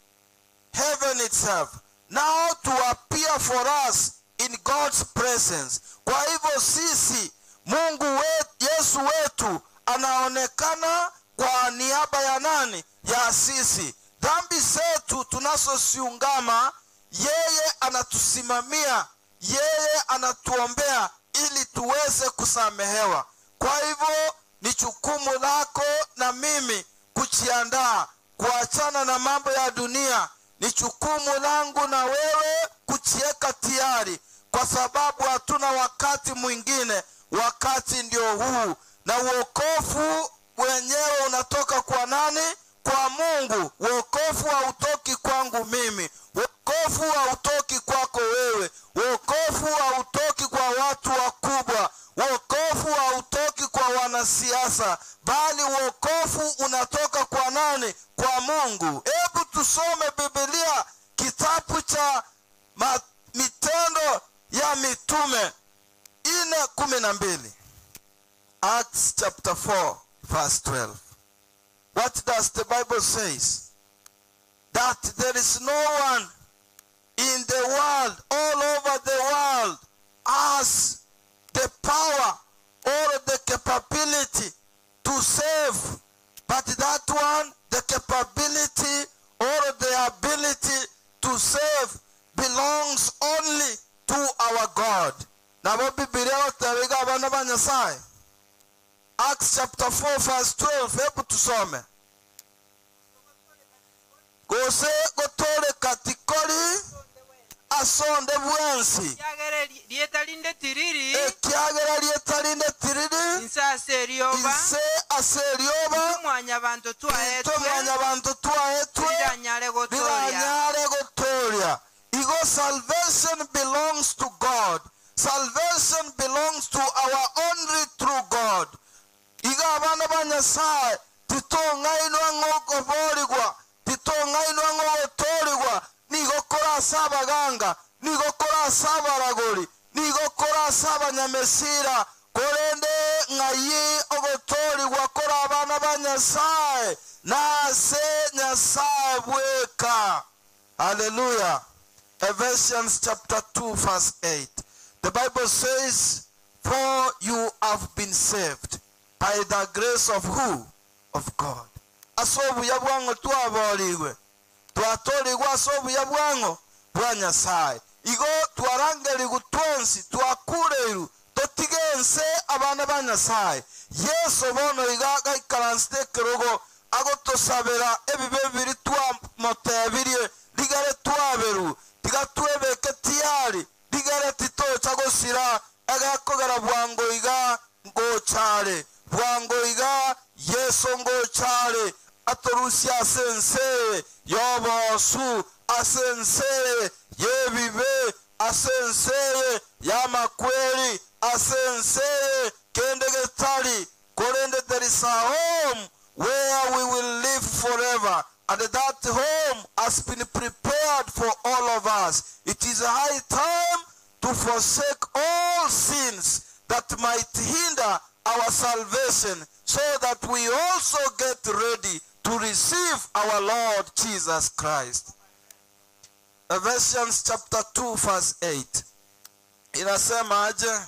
Heaven itself. Now to appear for us in God's presence. Kwa hivyo sisi, Mungu wetu, Yesu wetu anaonekana kwa niaba ya nani? Ya sisi. Dhambi zetu tunazosiungama, yeye anatusimamia, yeye anatuombea ili tuweze kusamehewa. Kwa hivyo ni jukumu lako na mimi kujiandaa, kuachana na mambo ya dunia. Ni jukumu langu na wewe kujiweka tayari, kwa sababu hatuna wakati mwingine. Wakati ndio huu, na wokovu wenyewe unatoka kwa nani? Kwa Mungu. Wokovu hautoki kwangu mimi. Wokovu hautoki kwako wewe. Wokovu hautoki kwa watu wakubwa. Wokovu hautoki kwa wanasiasa, bali wokovu unatoka kwa nani? Kwa Mungu. Hebu tusome Biblia, kitabu cha Matendo ya Mitume 4:12. Acts chapter 4 verse 12. What does the Bible says? That there is no one in the world, all over the world, has the power or the capability to save, but that one, the capability or the ability to save belongs only to our God. Now, Acts chapter 4 verse 12. Hebu tusome. Gose gotore katikori asonde bwensi Yagere lietalinde tiriri. ekyagera lyetalinde tiriri Insase erioba. ise aseryoba Tumwanya bantu twaetwe. tomanya bantu twaetwe Liranyale gotoria. liranyare gotoria. Igo salvation belongs to God. Salvation belongs to our only true God. Iga abana ba Nyasaye titongainwa ngokoborigwa titongainwa ngogotorigwa nigokora asabaganga nigokora asabaragori nigokora asabanyamesira korende ngayi ogotorigwa kora abana ba Nyasaye nase Nyasaye bweka. Hallelujah. Ephesians chapter 2 verse 8. The Bible says, for you have been saved by the grace of who? Of God. Asobuya bwango twaboligwe. Twatoligwa asobuya bwango bwa Nyasaye. Igo twarangeli gutwensi twakureiru totigense abana ba Nyasaye. Yesu bono igaga ikaranstekerogo agotosabera ebibe biri twamotebirie ligare twaberu tigatwebeke tiyari ligare titocha gosira agakogera bwango iga ngochare bwango iga Yesu ngochare atorusia asense yobosu asense yebibe asense yamakweli asense kendegetari korende there is a home where we will live forever, and that home has been prepared for all of us. It is a high time to forsake all sins that might hinder our salvation, so that we also get ready to receive our Lord Jesus Christ. Ephesians chapter 2 verse 8. Inasema aje?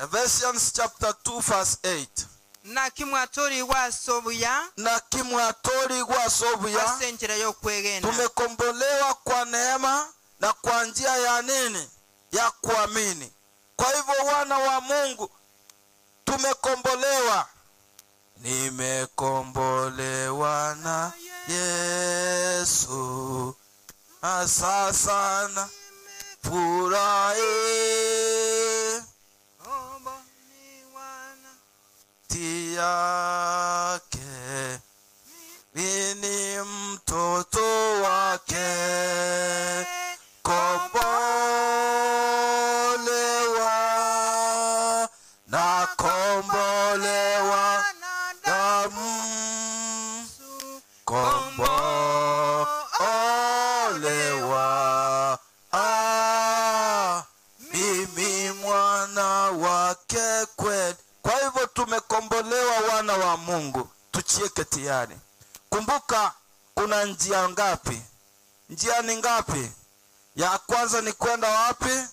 Ephesians chapter 2 verse 8. Na kimwatori wa sobuya. Na kimwatori wa sobuya. Asenjera yo kwegenda. Tumekombolewa kwa neema na kwa njia ya nini? Ya kuamini. Kwa hivyo wana wa Mungu tumekombolewa. Nimekombolewa na Yesu. Sasa na furahi. Yake mimi mtoto wake kombolewa na kombolewa kombolewa mimi mwana wake kweli. Kwa hivyo tumekombolewa wana wa Mungu, tuchieke tayari. Kumbuka kuna njia ngapi? Njia ni ngapi? Ya kwanza ni kwenda wapi?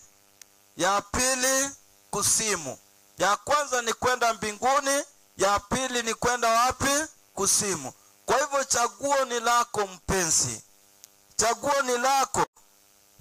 Ya pili kusimu. Ya kwanza ni kwenda mbinguni, ya pili ni kwenda wapi? Kusimu. Kwa hivyo chaguo ni lako mpenzi. Chaguo ni lako.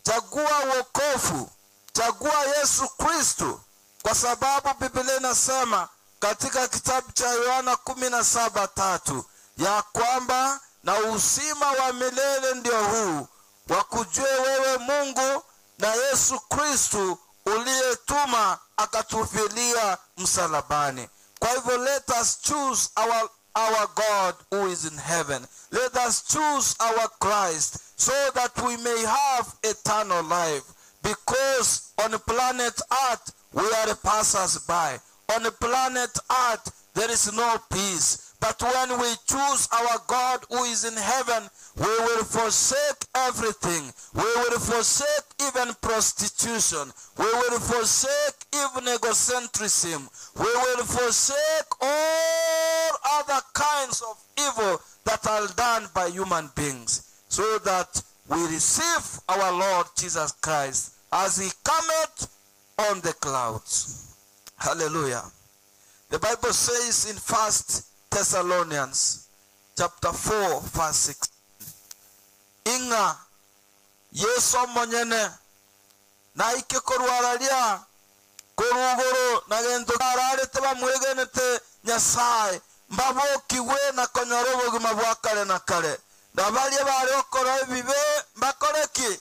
Chagua wokovu. Chagua Yesu Kristo. Kwa sababu Biblia inasema katika kitabu cha Yohana 17:3 ya kwamba na uzima wa milele ndio huu, wakujue wewe Mungu na Yesu Kristo uliyetuma akatufilia msalabani. Kwa hivyo let us choose our God who is in heaven. Let us choose our Christ so that we may have eternal life. Because on planet Earth we are passers-by. On planet Earth there is no peace. But when we choose our God who is in heaven, we will forsake everything. We will forsake even prostitution. We will forsake even egocentrism. We will forsake all other kinds of evil that are done by human beings, so that we receive our Lord Jesus Christ as he cometh on the clouds. Hallelujah. The Bible says in 1 Thessalonians chapter 4 verse 6. Inga Yesu monyene na ikekorwaralia korugoro na gento ararete bamwegenete Nyasaye mbabokiwe na konyorobo gima bwakale na kale. Ndabalie bari okora ebibe mbakoreki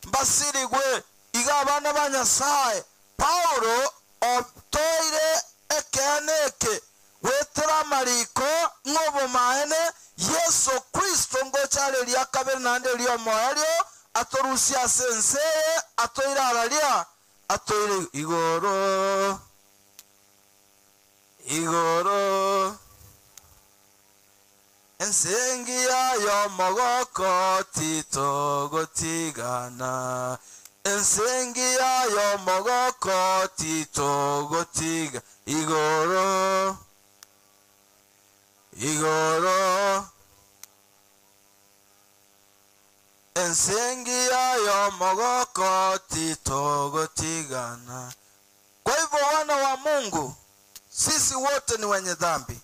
mbasirigwe iga abana ba Nyasaye. Paulo otoire ekeneke wetera mariko ngobo maene Yesu Kristo ngo chale lya kabiri nande lyo moyo atorusia sense atoira aralia atoire igoro ensengi yayo mogoko titogotigana ensengi yayo mogoko titogotiga igoro ensengi yayo mogoko titogotigana. Kwa hivyo wana wa Mungu, sisi wote ni wenye dhambi.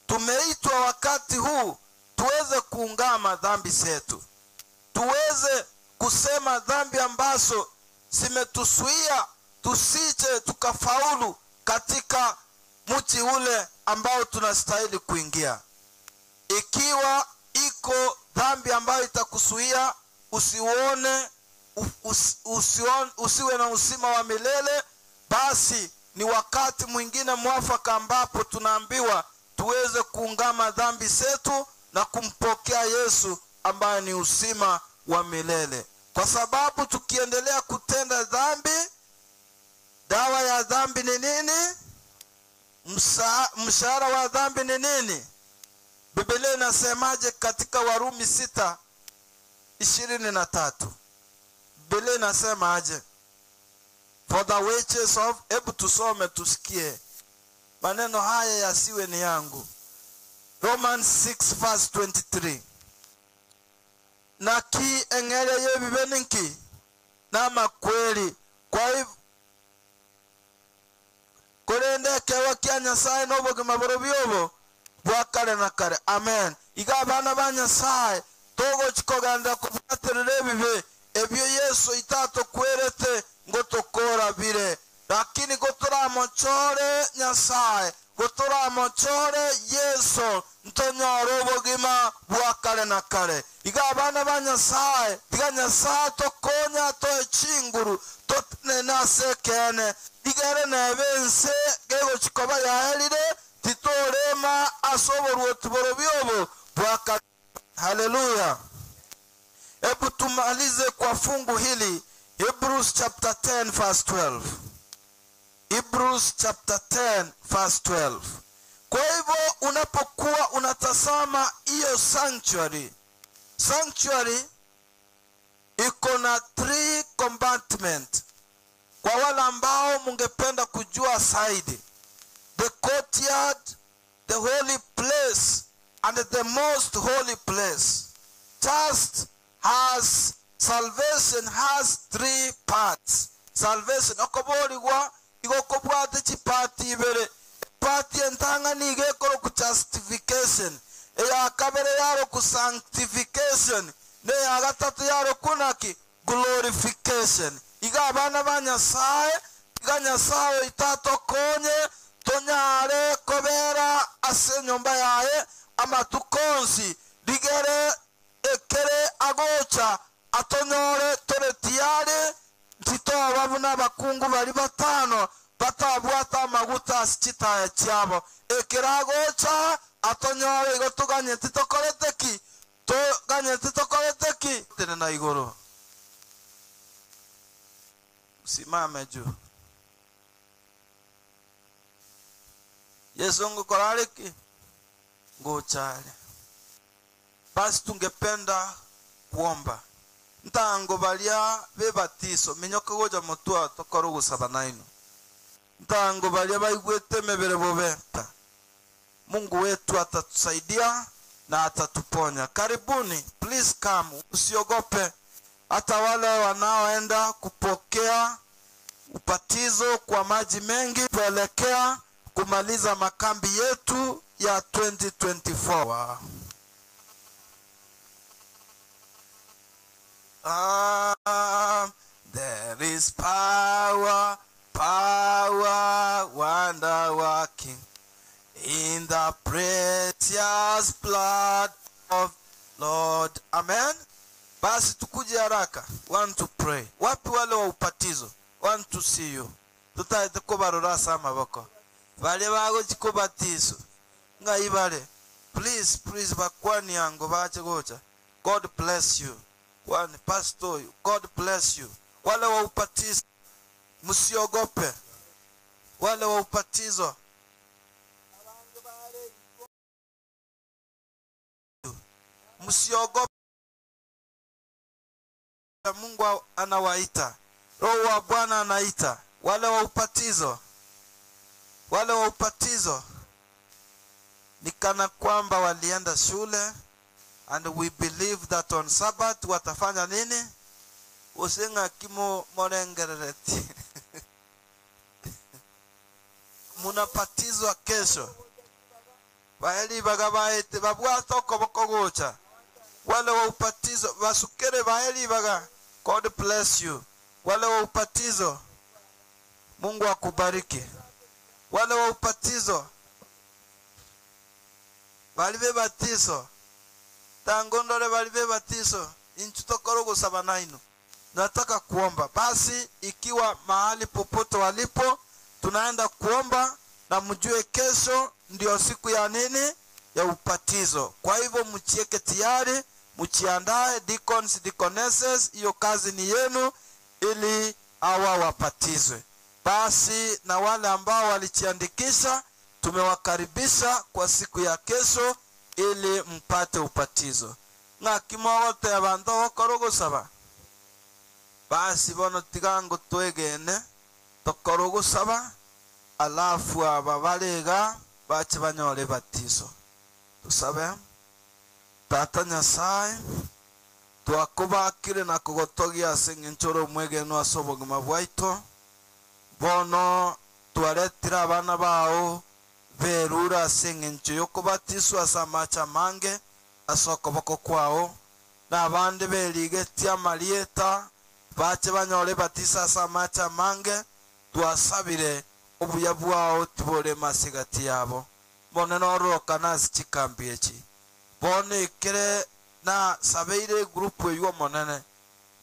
Tumeitwa wakati huu tuweze kuungama dhambi zetu, tuweze kusema dhambi ambazo zimetusuia tusije tukafaulu katika mti ule ambao tunastahili kuingia. Ikiwa iko dhambi ambayo itakusuia usiwe na uzima wa milele, basi ni wakati mwingine mwafaka ambapo tunaambiwa tuweze kuungama dhambi zetu na kumpokea Yesu ambaye ni uzima wa milele. Kwa sababu tukiendelea kutenda dhambi, dawa ya dhambi ni nini? Mshahara wa dhambi ni nini? Biblia inasemaje katika Warumi 6:23? Biblia inasemaje? For the wages of, hebu tusome tusikie. Maneno haya yasiwe ni yangu. Romans 6:23. Na ki engere ye bibeninki na makweli. Kwa hivyo kurende kewa kia Nyasaye n'obugima burobyobo bwa kare na kare. Amen. Iga abana ba Nyasaye togo chikoganda kubaterere bibe ebyo Yesu itato kwerete ngo tokora bire, lakini gotora mochore Nyasaye, gotora mochore Yesu ntonyoro obugima bwa kare na kare. Iga abana ba Nyasaye iga Nyasaye tokonya to echinguru totnena sekene igere nebense gego chikoba yahelire titorema asoboru tuboro byobo bwa kare. Haleluya. Hebu tumalize kwa fungu hili, Hebrews chapter 10 verse 12. Hebrews chapter 10 verse 12. Kwa hivyo unapokuwa unatazama hiyo sanctuary iko na 3 compartment. Kwa wale ambao mungependa kujua zaidi, the courtyard, the holy place and the most holy place. Just has salvation has 3 parts. Salvation okoboligwa igokobwate chipati ibere. Party entanga nige koro ku justification. Eya kabere yaro ku sanctification. Ne ya gatatu yaro kunaki glorification. Iga abana ba Nyasaye, iga Nyasaye itato konye tonyare kobera ase nyumba yae amatukonsi digere ekere agocha atonyore toretiare ntito ababuna bakungu bari batano batabwata amaguta asitaya cyabo ekere agocha atonyore igotuganye titokoreteki to ganye titokoreteki tene na igoro. Simame juu. Yesu ngukorariki ngochale. Basi tungependa kuomba. Ntango balia bebatiso minyoka goja mutua tokoro gusaba naino. Ntango balia baigwete mebere bobenta. Mungu wetu atatusaidia na atatuponya. Karibuni, please come, usiogope. Hata wale wanaoenda kupokea upatizo kwa maji mengi kuelekea kumaliza makambi yetu ya 2024. There is power, wonder working in the precious blood of Lord. Amen. Basi tukuje haraka. Want to pray. Wapi wale wa upatizo? Want to see you. Tutaite kubarura sama bako. Bale bago chikubatizo. Ngai bale. Please bakwani yango bache gocha. God bless you. One pastor, God bless you. Wale wa upatizo, msiogope. Wale wa upatizo, msiogope. Mungu anawaita, Roho wa Bwana anaita. Wale wa upatizo ni kana kwamba walienda shule, and we believe that on Sabbath watafanya nini? Usinga kimo morengerereti. Munapatizwa kesho. Baeli bagabaete babwato koboko gocha. Wale wa upatizo basukere baeli baga. God bless you. Wale wa upatizo, Mungu akubariki. Wale wa upatizo, balibe batizo, tangondole balibe batizo, inchutokoro gusaba nainu. Nataka kuomba. Basi ikiwa mahali popote walipo, tunaenda kuomba, na mjue kesho ndio siku ya nini? Ya upatizo. Kwa hivyo mchieke tayari, mchiandae. Deacons, deaconesses, hiyo kazi ni yenu, ili hawa wapatizwe. Basi na wale ambao walijiandikisha, tumewakaribisha kwa siku ya kesho ili mpate upatizo. Ngakimo wote abantu bakorogo saba. Basi bono tigango twegene tokorogo saba, alafu aba balega bache banyole batizo. Tusabe. Tata Nyasaye, twakubakire na kugotogia sengenchoro mwege no asobogima bwaito. Bono twaretira abana bao berura sengencho yokubatiswa samacha mange asokoboko kwao, na abandi berigetia marieta bache banyole batisa samacha mange. Twasabire obuya bwao tibore masigati yabo. Bono noroka nasi chikambi echi. Bono ikere na sabeire grupu yuwa monene.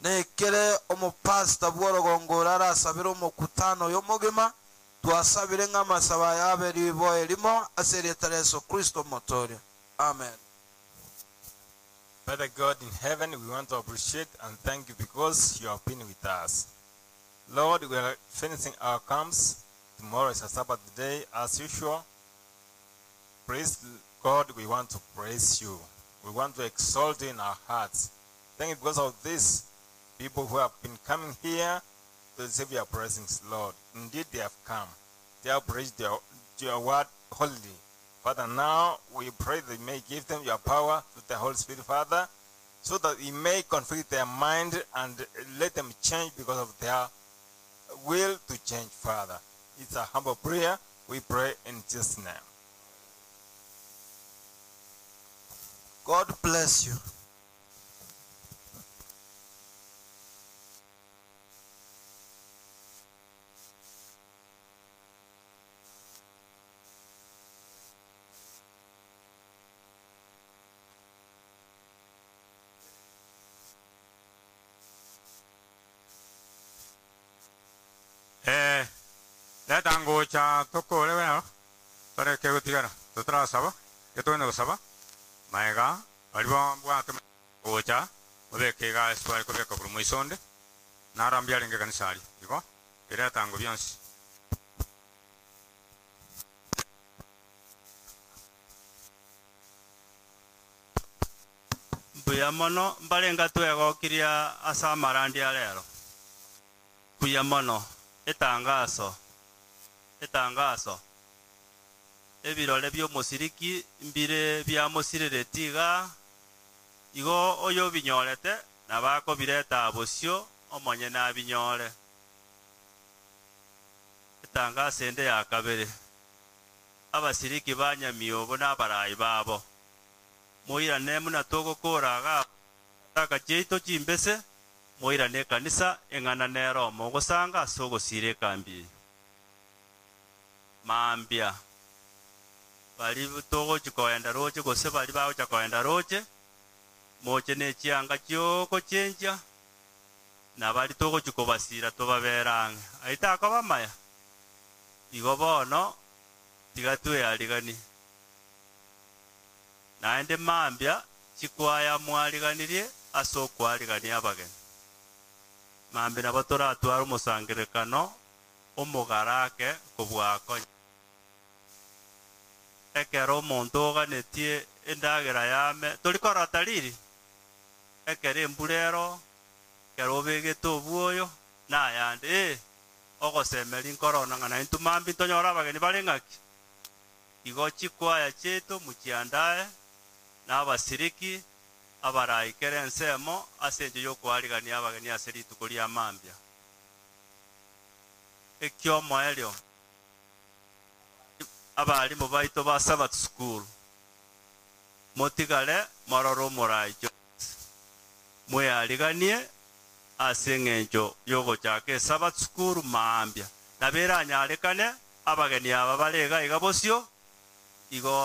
Nekere omupasta bworogongora arasabire omukutano y'omugima. Twasabire ng'amasaba yabere ibo erimo aseretera Yesu Kristo motoria. Amen. Father God in heaven, we want to appreciate and thank you because you have been with us. Lord, we are finishing our camps. Tomorrow is a Sabbath day as usual. Praise God, we want to praise you. We want to exalt you in our hearts. Thank you because of this. People who have been coming here to receive your presence, Lord. Indeed, they have come. They have preached your word holy. Father, now we pray that you may give them your power to the Holy Spirit, Father, so that you may conflict their mind and let them change because of their will to change, Father. It's a humble prayer. We pray in Jesus' name. God bless you. Tango cha toko le bueno para que gutigara totra saba que todo no saba maiga algo bua que ocha ode que ga escuela que ko muy sonde na rambia linga kanisali iko era tango biansi buya mono mbalenga twego kiria asa marandi alero buya mono etangaso ebirole by'omusiriki mbire bya musireretiga igo oyo binyorete nabako bireta abosio omonye na binyore etangase ende ya kabere abasiriki banyamiobo n'abarayi babo moirane muna togokoraga akacheito chimbese moirane kanisa eng'ana nero mogosanga sogosire kambi mambia bali togo chikoenda roche gose bali bawo chakoenda roche moche nechianga chioko chenja nabari togochikobasira tobaberange aita akobamaya igo bono tiga twearigani naende mambia chikwaya mwariganirie ase okwarigania abageni mambi nabo toratwara omosangerekano omogarake kobwakonya ekero omonto oganetie endagera yame tori korota riri ekero embura kero obegete obwoyo nayande ogosemeri nkorona ng'ana intu mambi ntonyora abageni bare ng'aki igo chikwaya cheto muchiandae nabasiriki abaraikere ensemo ase encho yokwarigania abageni ase rituko ria mambia ekiomoerio abarimu baito ba Sabbath school motigare mororo omoraicho mweariganie ase eng'encho yogochaka Sabbath school mambia naberanyarekane abageni aba barega iga bosio igo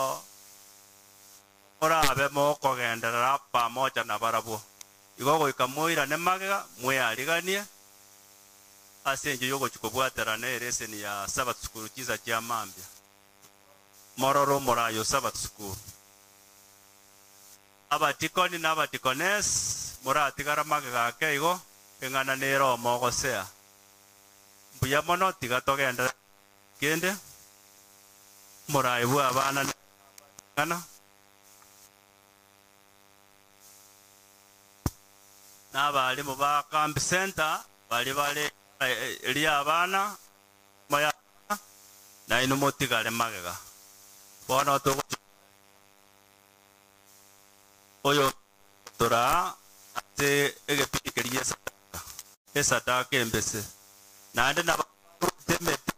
orabe mokogenderera pamoja na barabwo igo goika moirane magega mweariganie ase encho yogochikobwaterana ereseni ya Sabbath school chiza chia mambia mororo morayo Sabbath school abatikoni n'abatikones moratigara magega ake igo eng'ana nero mogosea mbuya mono tiga togenda kende morayi bwa abana ng'ana n'abalimu ba camp center bali eri abana moya naino motigare magega bono oyo tora ate egepikerie esataka embese naende nabatemete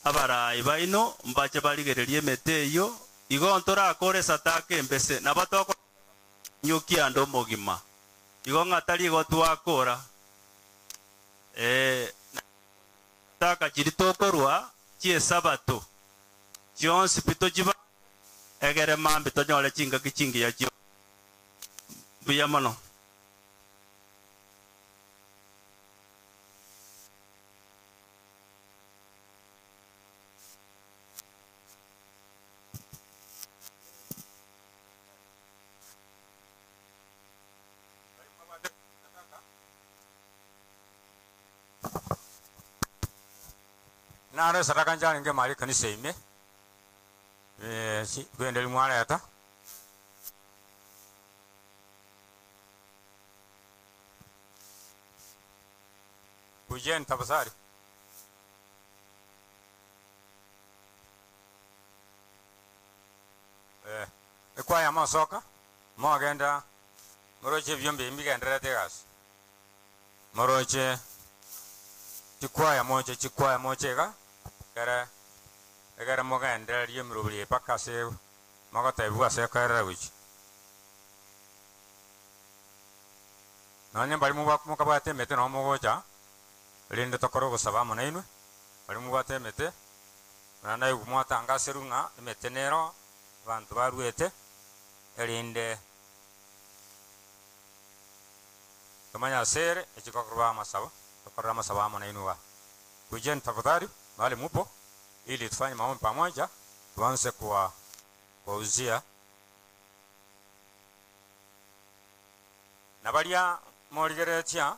abarayi baino mbache barigererie emete eyo igo ntorakora esataka embese nabatoko nyukia ando mogima igo ng'atari igo twakora taka chiri tokorwa chiesabato chionsi pito chiba egere mambi tonyore chingaki chingiya chio buya mono nare sadaka njani nge mali kanisa ime kwendeli mwana yata kujen tabasari ekwaya mosoka mogenda moroche byombe imbigendera tegas moroche chikwaya moche ga egere mogenda riemrubri paka se mogota ibwa se kara wichi nanye bali mukabate mete no mogoja rinde tokoro gusaba munainwe bali mubate mete nana igumwata ngaserunga mete nero bantu baruete erinde kamanya sere echikokorwa masaba tokorwa masaba munainwa kujen tafadhali bali mupo ili tufanye maombi pamoja tuanze kuwauzia na balia morigeretia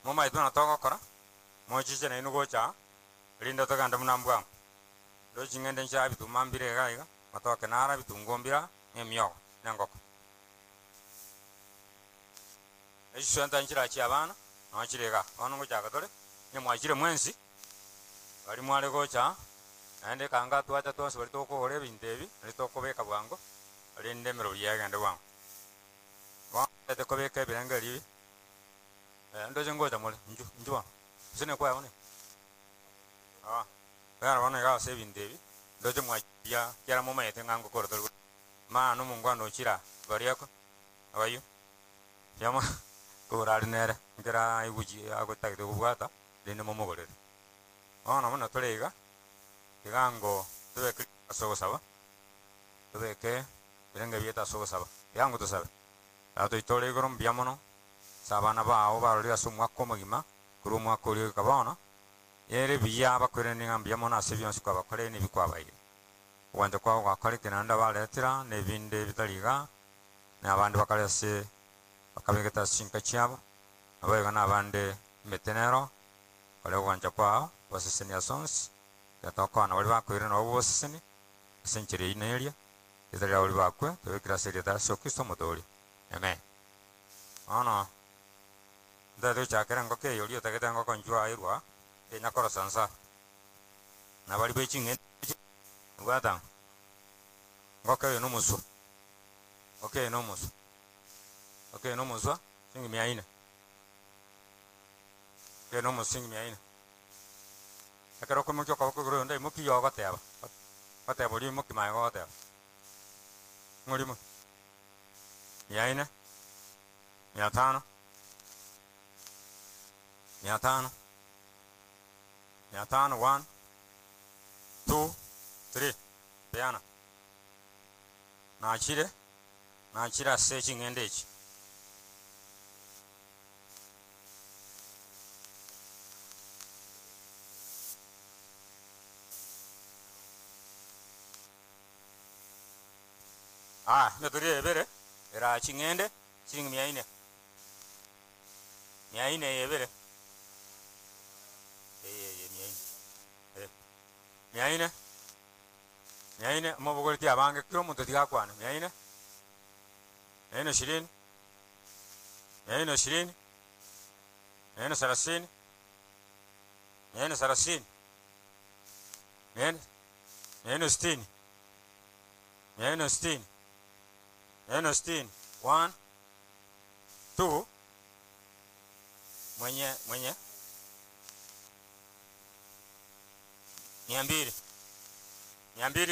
moma ituna togokora mochiche na inugocha linda toganda munambwa ndo chingende ncha bitu mambire gaiga matoke nara bitu ngombira emyo nangoko esho anta nchira chi abana achirega onongo chagatore nyamwachire mwensi bali mwale gocha ande kanga twacha tonse bali toko ore bintebi bali toko beka bwango bali ndemero yagende wangu ate kobeka birangari ndo jengo ta mole njua sine kwa one bara wana ga se bintebi ndo je mwachia kera moma yete ngango korto ma no mungwano chira bari yako abayo yama ko nere ngera iguji agotagite kubwata dine momogorere ona mona torega igango tubeke asogosaba tubeke birenge bieta asogosaba yangu tusabe ato itole igoro mbia mono sabana bao barori aso mwaka omogima kuri omwaka orio kabono ere biya bakwire ni mbia mono ase byonsi kwa bakore ni bikwabaire wanje kwa gwakore kinanda baletera nebinde bitariga na abandi bakarese bakabegeta sinka cyabo abaga na abandi metenero kale wanje kwa basesenia sons yatokana bali bakwire no boseseni senchire ineria itari bali bakwe tebekira seria ta sokisto modori amen ana ndado chakera ngoke yori otageta ngoko njwa irwa enya koro sansa na bali bechinge ngwata ngoke no musu okay no musu okay no musu singi miaina ke no musu singi miaina akero ko mukyo ko gro ndai muki yoga teba pate boli muki mai go teba ngori mu miaina miatano 1 2 3 peana nachira searching endechi ndotori ebere era chingende ching miaine ebere miaine mobogoriti abange kyo muntu tigakwana miaine shirini sarasini stini 1 2 mwenye 200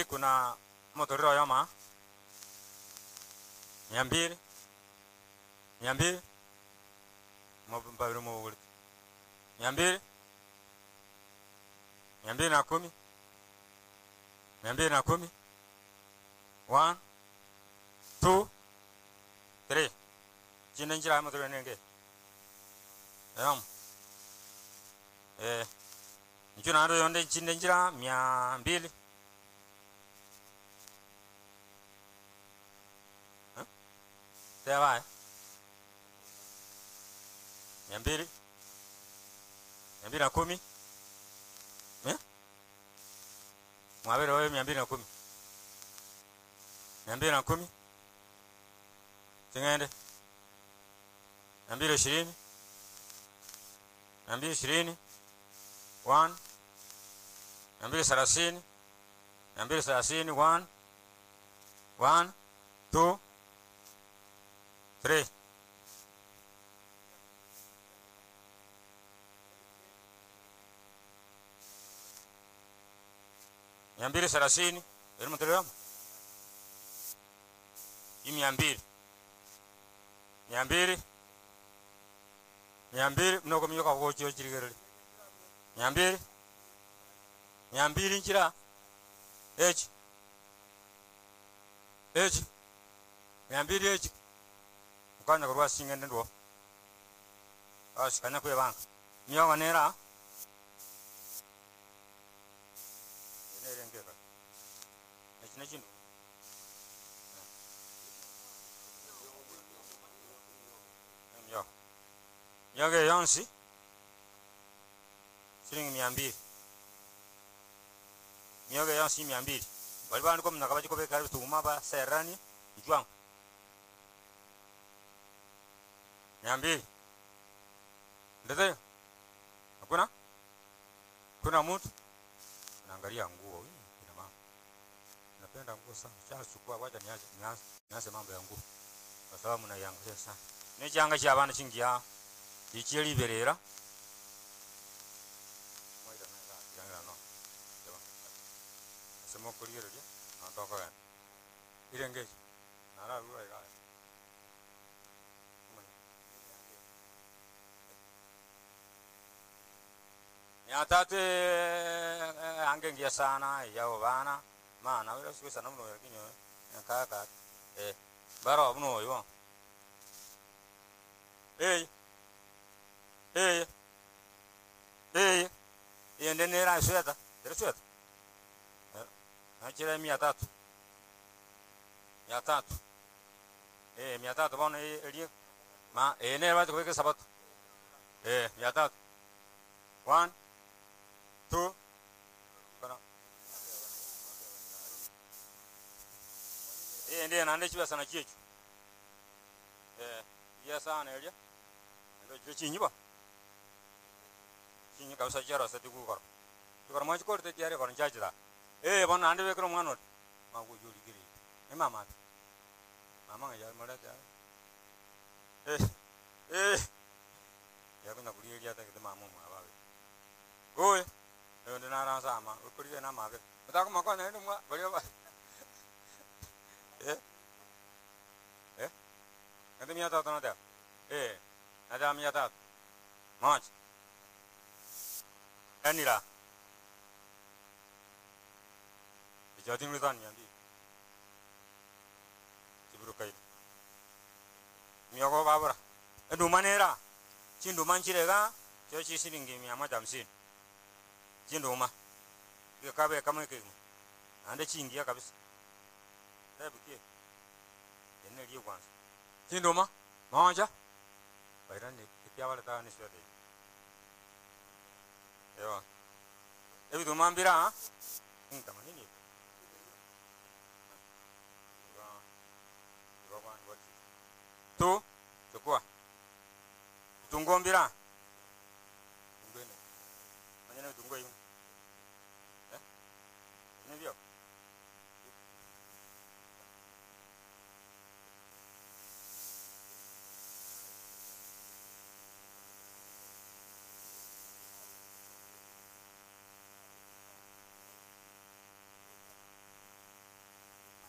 kuna motoriro yoma 200 mobambaro mo 200 na 10 1 2 3 chinenjira motoriro nenge njuna ando yonde chinenjira 200 Teva 200 na 10 mwabere wewe 210 Tengende 220 1 230 1 2 3 230 elmoteleo 200 mnoko miyoka gocho chirigere 200 nchira h 200 ukanya kurwa singende ndo kanya kwebanga miyoka nera nerengeka nechindu Yage yonsi shilingi 200 Yage yonsi 200 bali bantu ko mnaka bachiko be karibu tuma ba serani ijwang 200 ndete kuna mtu naangalia nguo ina mama napenda nguo sana chachukua wacha nianze mambo ya nguo kwa sababu naiangalia sana ni changa cha bana chingia icheli berera moida na yanga no semo kuriere dia na toka gan irenge nara rura ira ya tate angengia sana yao bana maana wewe siku sana mno yakinyo kaka Baro buno yo. Hey. Yende nera sweta. Dere sweta. Achira 300. 300. 300 bono eli. Ma ne va to ke sabat. 300. 1 2 kana. Ndiye nande chiba sana chichu. Ya sana elia. Ndo chinyi ba. Chinyi ka sa jara sa tigu kor. Kor ma chikor te tiare kor chachi da. Bon ande be kro manot. Ma go juri giri. Mama. Mama ya mara ta. Ya kuna kuri elia ta ke mama ma ba. Oi. Ndo na ra sa ma. Kuri na ma be. Ta ko ma ko na ndo ma bari ba. Nanti mia tahu nanti. Nanti mia tahu. Mach. Ini lah. Jadi ngurusan yang di. Ciburu kai. Mia ko babra. Duman era. Cin duman cirega. Jadi siringi mia macam sin. Cin rumah. Dia kabe kamu ke. Anda cinggi ya kabis. Saya bukti. Ini dia kuas. Cindo mah, mau aja. Bayaran ni, kita awal tahu ni sudah. Ewa, tu mambira, enggak mana ni. Tu, cukua. Tunggu ambira. Tunggu ni. Mana ni tunggu ini? Ini dia.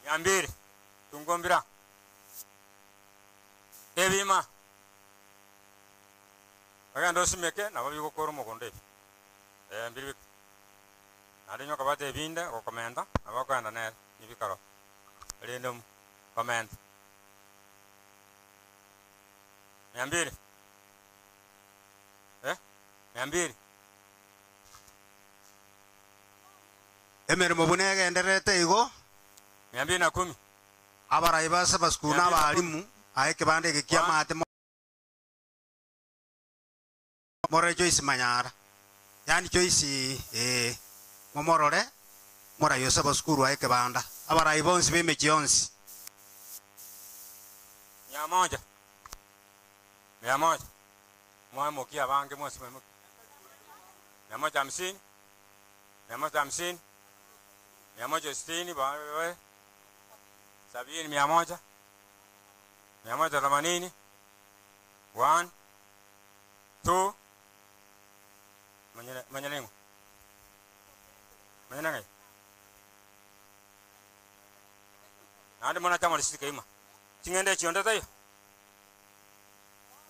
Ambiri tungombira ebima agando simeke na babi gukora umugonde ambiri ari nyoka bate binde ko komenda abakwenda ne nibikaro random comment ambiri ambiri emerimo bunege enderete igo 210 abarayi base baskuna abalimu aye kibande kikiamate more Joyce Manyara yani Joyce momorore mora yose baskuru aye kibanda abarayi bonsi bemechi yonsi 100 mwa mokia bange mwasi mwe 150 160 ba wewe 70 100 180 1 2 manyanengo ande mona tamali sikaima tingende chionda tayo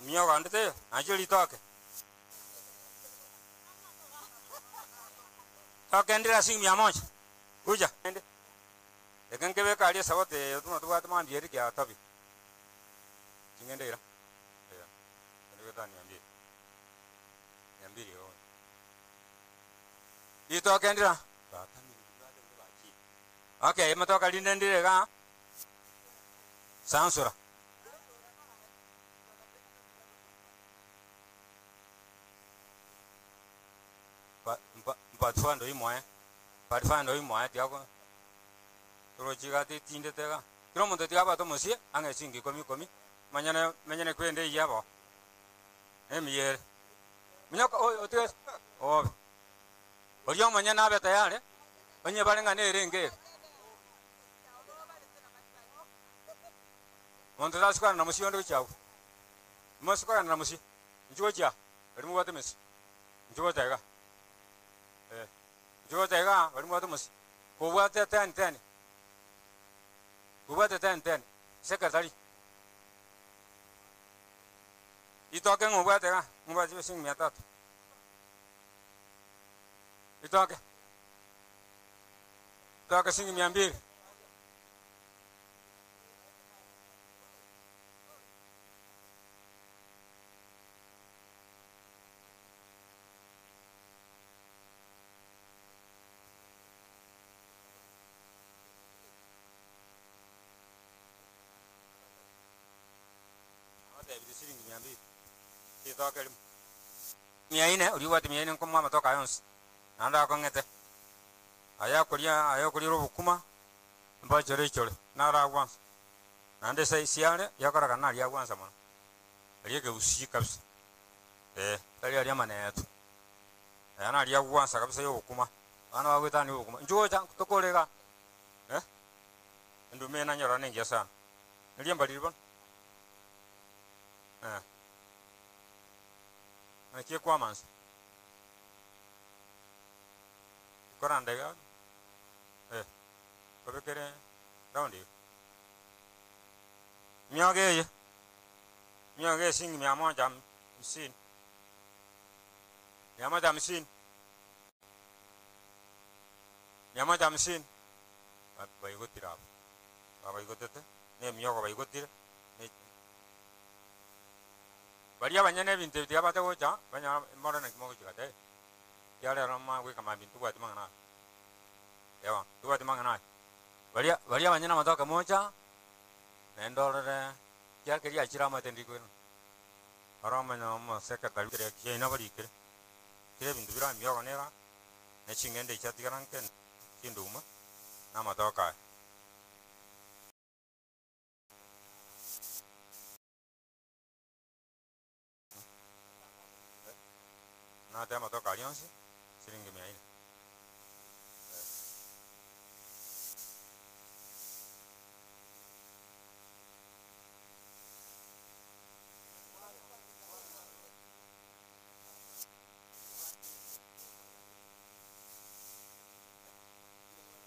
miyo gande tayo ajoli toke ndira sing 100 kuja ende Ekan kebe kali sawote utuma tuwa tuma ndiye kia tabi. Chingende ira. Ya. Ndio tani ambie. Niambie yo. Ito kendira. Okay, matoka lindendire ga. Sansura. Patfando imoe. Patfando imoe tiako. Rojiga de tinde tega. Kromo de tiaba to mosi ange singi komi. Manyane kwende yabo. Emiyer. Minyaka o tes. O. Oriyo manyana beta yale. Onye balenga ne renge. Monte das kwa na mosi ondo chao. Mosi kwa na mosi. Njuo cha. Rimu wate mes. Njuo tega. Njuo tega, rimu wate mosi. Ko wate ten. Kuwate ten. Secretary. Itoke ngubate ga. Ngubate sing 300. Itoke sing 200. ebiri siringi 200 itoke limu 400 uliwati 400 nkomwa matoka yonsi nanda akongete aya kulia rubukuma mbachore chore nara once nande sai siare yakora kana ya once mono aliye usi kabisa tali ali maneto ana ali once kabisa yo bukuma ana wagwita ni bukuma njoja kutokoleka ndume na nyora nengia sana niliamba lilibon akie kwa mansa koranda ya kobekere daundi mioge singi 150 baigotira baigotete ne miogo baigotira ne baria banyane binte bya batagoja banya morana kimogo chigate yale rama we kama bintu kwa timangana yawa tuwa timangana baria banyana matoka moja nendorere ya keria chirama tendi kweno arama na mo seka kali kire kina bari kire bintu bira miogo nera ne chingende chatigaranken kinduma na matoka na tema toka alionsi shilingi 400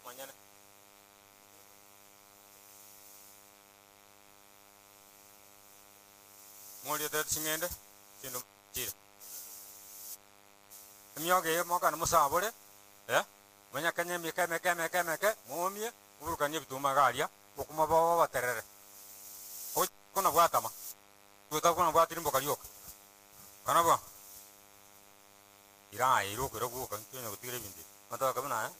mañana ngoli de chingende chindo chira mioge moka na musabore manya kanye meke momie urukanye bituma galia bokuma baba baterere o kuna bwatama kuna bwatiri mboka lyoka kana bwa ira iro kero ku kan kyo ngutire bindi mata kabana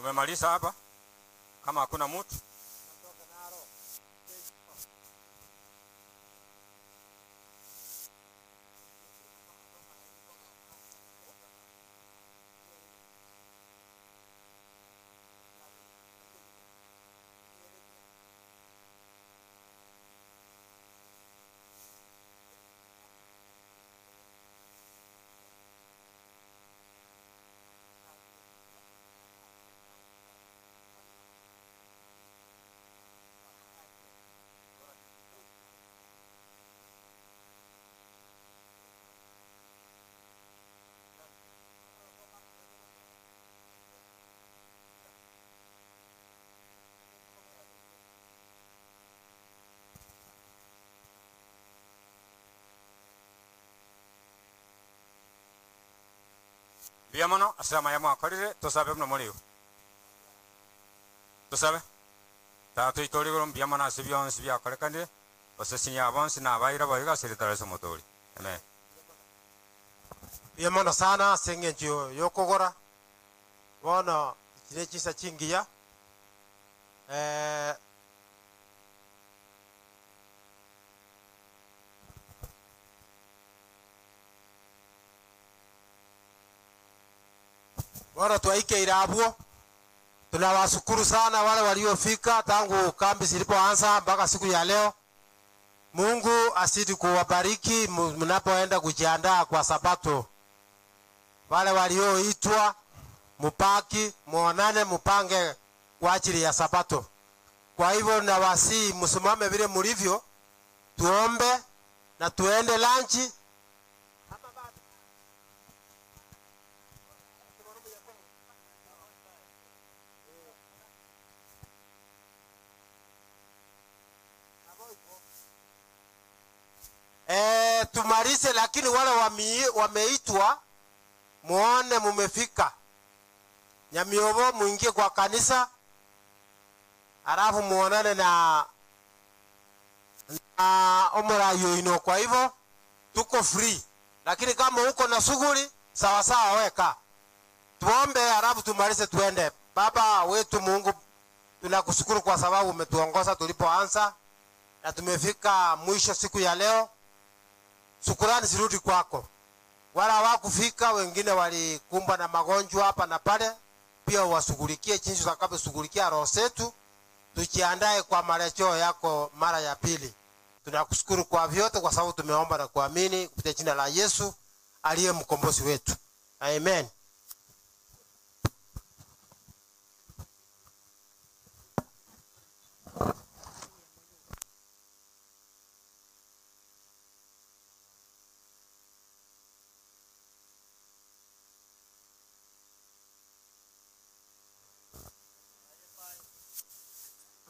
tumemaliza hapa kama hakuna mtu biamono asama ya mwakorire tusabe mno mulio tusabe tatu itori goro biamono asibyo nsibya korekande osesinya abonsi na abaira boiga siritare somotori amen biamono sana sengenjo yokogora bono kire chisa chingiya Bora tuwaike irabuo. Tunawashukuru sana wale waliofika tangu kambi zilipoanza mpaka siku ya leo. Mungu asidi kuwabariki mnapoenda kujiandaa kwa Sabato. Wale walioitwa mupaki muonane mupange kwa ajili ya Sabato. Kwa hivyo na wasi msimame vile mlivyo, tuombe na tuende lunch. Tumalize, lakini wale wameitwa muone mumefika Nyamiobo, muingie kwa kanisa, alafu muonane na Omurayo ino. Kwa hivyo tuko free, lakini kama uko na shughuli sawa sawa, weka tuombe, alafu tumalize tuende. Baba wetu Mungu, tunakushukuru kwa sababu umetuongoza tulipoanza na tumefika mwisho siku ya leo. Shukrani zirudi kwako. Wala hawakufika, wengine walikumbwa na magonjwa hapa na pale, pia washughulikie jinsi utakavyoshughulikia roho zetu, tujiandae kwa marejeo yako mara ya pili. Tunakushukuru kwa vyote kwa sababu tumeomba na kuamini kupitia jina la Yesu aliye mkombozi wetu. Amen.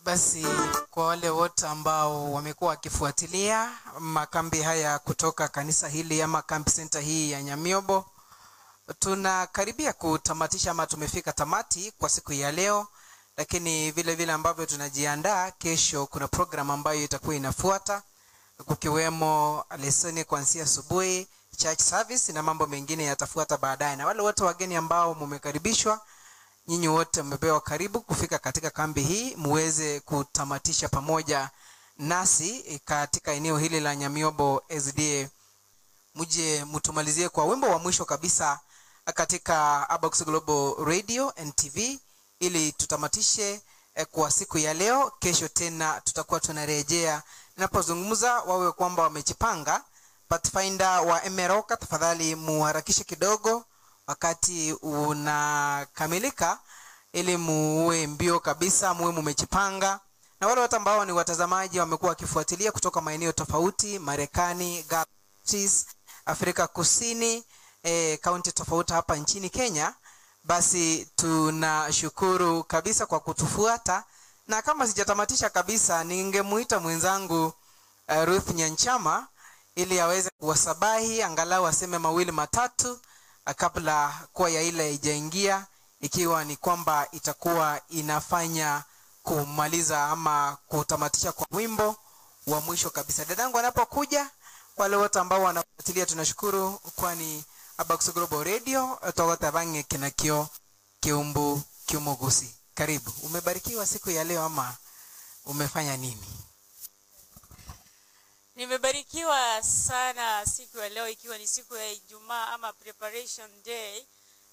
Basi kwa wale wote ambao wamekuwa wakifuatilia makambi haya kutoka kanisa hili ama camp center hii ya Nyamiobo, tunakaribia kutamatisha ama tumefika tamati kwa siku ya leo, lakini vile vile ambavyo tunajiandaa kesho, kuna program ambayo itakuwa inafuata, kukiwemo lesoni kuanzia asubuhi, church service na mambo mengine yatafuata baadaye. Na wale wote wageni ambao mumekaribishwa, nyinyi wote mmepewa karibu kufika katika kambi hii muweze kutamatisha pamoja nasi katika eneo hili la Nyamiobo SDA. Muje mtumalizie kwa wimbo wa mwisho kabisa katika Abax Global Radio and TV ili tutamatishe kwa siku ya leo. Kesho tena tutakuwa tunarejea. Ninapozungumza wawe kwamba wamejipanga. Pathfinder wa Emeroka, tafadhali muharakishe kidogo wakati unakamilika ili muwe mbio kabisa, muwe mmejipanga. Na wale wote ambao ni watazamaji wamekuwa wakifuatilia kutoka maeneo tofauti, Marekani, Gulf, Afrika Kusini, kaunti tofauti hapa nchini Kenya, basi tunashukuru kabisa kwa kutufuata. Na kama sijatamatisha kabisa, ningemuita mwenzangu Ruth Nyanchama ili aweze kuwasabahi angalau aseme mawili matatu kabla kwa ya ile haijaingia, ikiwa ni kwamba itakuwa inafanya kumaliza ama kutamatisha kwa wimbo wa mwisho kabisa. Dadangu anapokuja, wale wote ambao wanafuatilia tunashukuru, kwani Abax Global Radio tawata bange kinakio kiumbu kiumugusi. Karibu. Umebarikiwa siku ya leo ama umefanya nini? Nimebarikiwa sana siku ya leo, ikiwa ni siku ya Ijumaa ama preparation day,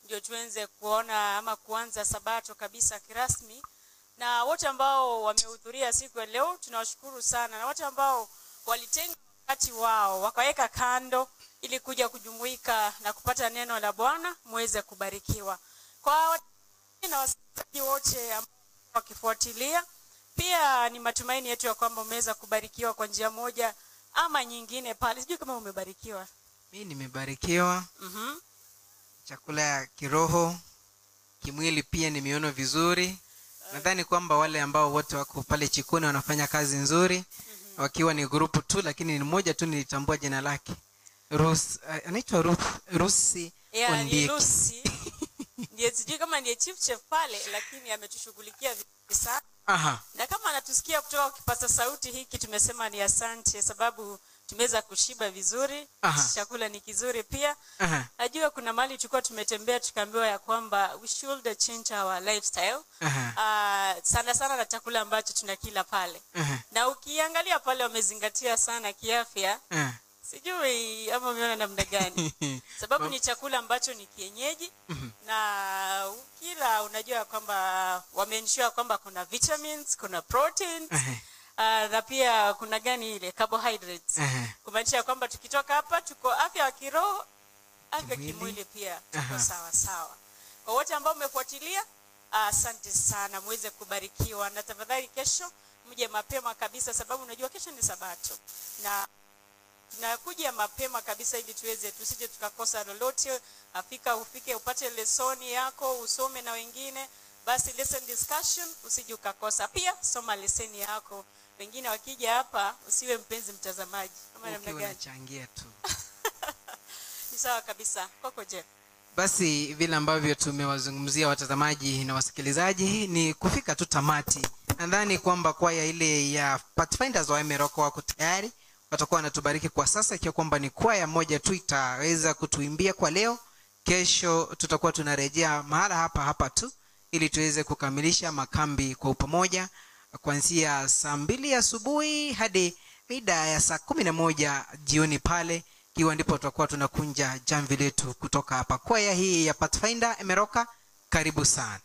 ndio tuanze kuona ama kuanza Sabato kabisa kirasmi. Na wote ambao wamehudhuria siku ya leo tunawashukuru sana, na wote ambao walitenga wakati wao wakaweka kando ili kuja kujumuika na kupata neno la Bwana, muweze kubarikiwa. Kwa na wasikilizaji wote ambao wakifuatilia, pia ni matumaini yetu ya kwamba umeweza kubarikiwa kwa njia moja ama nyingine pale. Sijui kama umebarikiwa. Mimi nimebarikiwa. Chakula ya kiroho, kimwili pia nimeona vizuri. Nadhani kwamba wale ambao wote wako pale Chikoni wanafanya kazi nzuri, wakiwa ni grupu tu, lakini ni mmoja tu nilitambua jina lake. Anaitwa Rusi Ondieki. Rusi. Ndiye sijui kama ndiye chief chef pale, lakini ametushughulikia vizuri sana. Na kama anatusikia kutoka kipaza sauti hiki, tumesema ni asante, sababu tumeweza kushiba vizuri. Chakula ni kizuri pia. Najua kuna mahali tulikuwa tumetembea tukaambiwa ya kwamba we should change our lifestyle. Sana sana na chakula ambacho tunakila pale. Na ukiangalia pale wamezingatia sana kiafya. Sijui ama umeona namna gani. Sababu ni chakula ambacho ni kienyeji, na ukila unajua kwamba wamenishua kwamba kuna vitamins, kuna proteins, na pia kuna gani ile carbohydrates. Kumaanisha kwamba tukitoka hapa tuko afya ya kiroho, afya kimwili pia tuko sawa sawa. Kwa wote ambao mmefuatilia, asante sana, muweze kubarikiwa. Na tafadhali kesho mje mapema kabisa, sababu unajua kesho ni Sabato. Na tunakuja mapema kabisa ili tusije tukakosa lolote. Ufike upate lesoni yako, usome na wengine. Basi lesson discussion usije ukakosa. Pia soma leseni yako. Wengine wakija hapa usiwe mpenzi mtazamaji. Kama namna gani? Unachangia tu. Ni sawa kabisa. Koko je. Basi vile ambavyo tumewazungumzia watazamaji na wasikilizaji ni kufika tu tamati. Nadhani kwamba kwaya ile ya Pathfinders wa Emeroko wako tayari. Watakuwa wanatubariki kwa sasa, ikiwa kwamba ni kwaya moja tu itaweza kutuimbia kwa leo. Kesho tutakuwa tunarejea mahala hapa tu ili tuweze kukamilisha makambi kwa upamoja kuanzia saa 2 asubuhi hadi mida ya saa 11 jioni pale, kiwa ndipo tutakuwa tunakunja jamvi letu kutoka hapa. Kwaya hii ya Pathfinder Emeroka, karibu sana.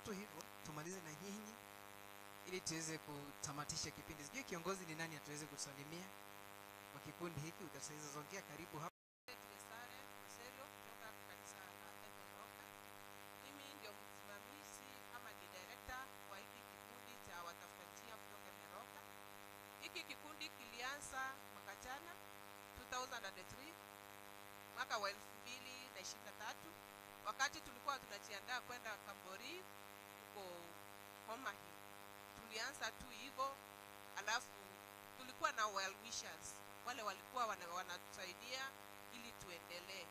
tu hivyo tumalize na nyinyi ili tuweze kutamatisha kipindi. Sijui kiongozi ni nani atuweze kusalimia kwa kikundi hiki, utasaidia zongea karibu hapa. Tulesare Oselo kutoka kanisa la Emeroka. Mimi ndio msimamizi ama ni director wa hiki kikundi cha watafutia kutoka Emeroka. Hiki kikundi kilianza mwaka jana 2003 mwaka wa 2023 wakati tulikuwa tunajiandaa kwenda Kambori huko Homa Hill. Tulianza tu hivyo, alafu tulikuwa na well wishers wale walikuwa wanatusaidia ili tuendelee.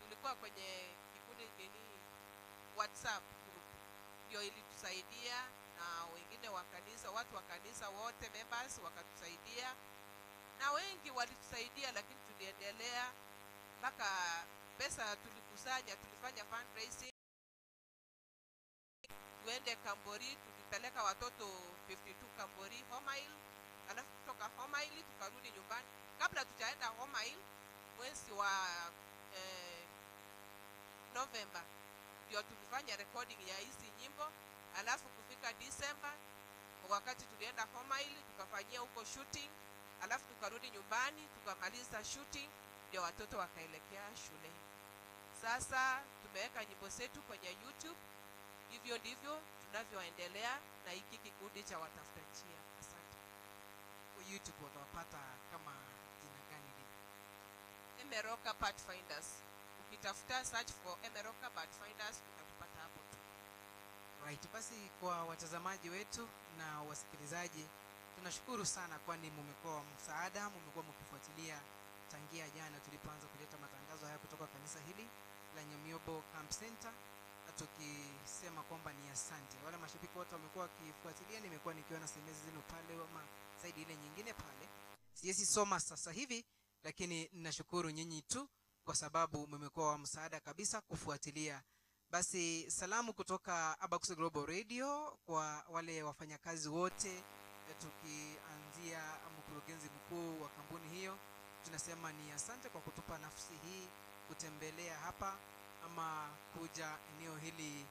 Tulikuwa kwenye kikundi nini WhatsApp group ndio ilitusaidia, na wengine wa kanisa, watu wa kanisa wote members wakatusaidia, na wengi walitusaidia, lakini tuliendelea mpaka pesa tulikusanya. Tulifanya fundraising tuende Kambori, tulipeleka watoto 52 Kambori Homa Hill, alafu kutoka Homa Hill tukarudi nyumbani. Kabla tujaenda Homa Hill mwezi wa November ndio tulifanya recording ya hizi nyimbo, alafu kufika December wakati tulienda Homa Hill tukafanyia huko shooting, alafu tukarudi nyumbani tukamaliza shooting, ndio watoto wakaelekea shule. Sasa tumeweka nyimbo zetu kwenye YouTube. Hivyo ndivyo tunavyoendelea na hiki kikundi cha watafuta njia. Asante. Kwa YouTube watapata kama jina gani hivi? Emeroka Pathfinders. Ukitafuta search for Emeroka Pathfinders utatupata hapo tu. Right, basi kwa watazamaji wetu na wasikilizaji tunashukuru sana, kwani mmekuwa msaada, mmekuwa mkifuatilia tangia jana tulipoanza kuleta matangazo haya kutoka kanisa hili la Nyamiobo Camp Center, na tukisema kwamba ni asante. Wale mashabiki wote wamekuwa wakifuatilia, nimekuwa nikiona semezi zenu pale ama zaidi ile nyingine pale. Siwezi soma sasa hivi, lakini ninashukuru nyinyi tu kwa sababu mmekuwa wa msaada kabisa kufuatilia. Basi salamu kutoka Abax Global Radio kwa wale wafanyakazi wote, tukianzia mkurugenzi mkuu wa kampuni hiyo. Tunasema ni asante kwa kutupa nafasi hii kutembelea hapa ama kuja eneo hili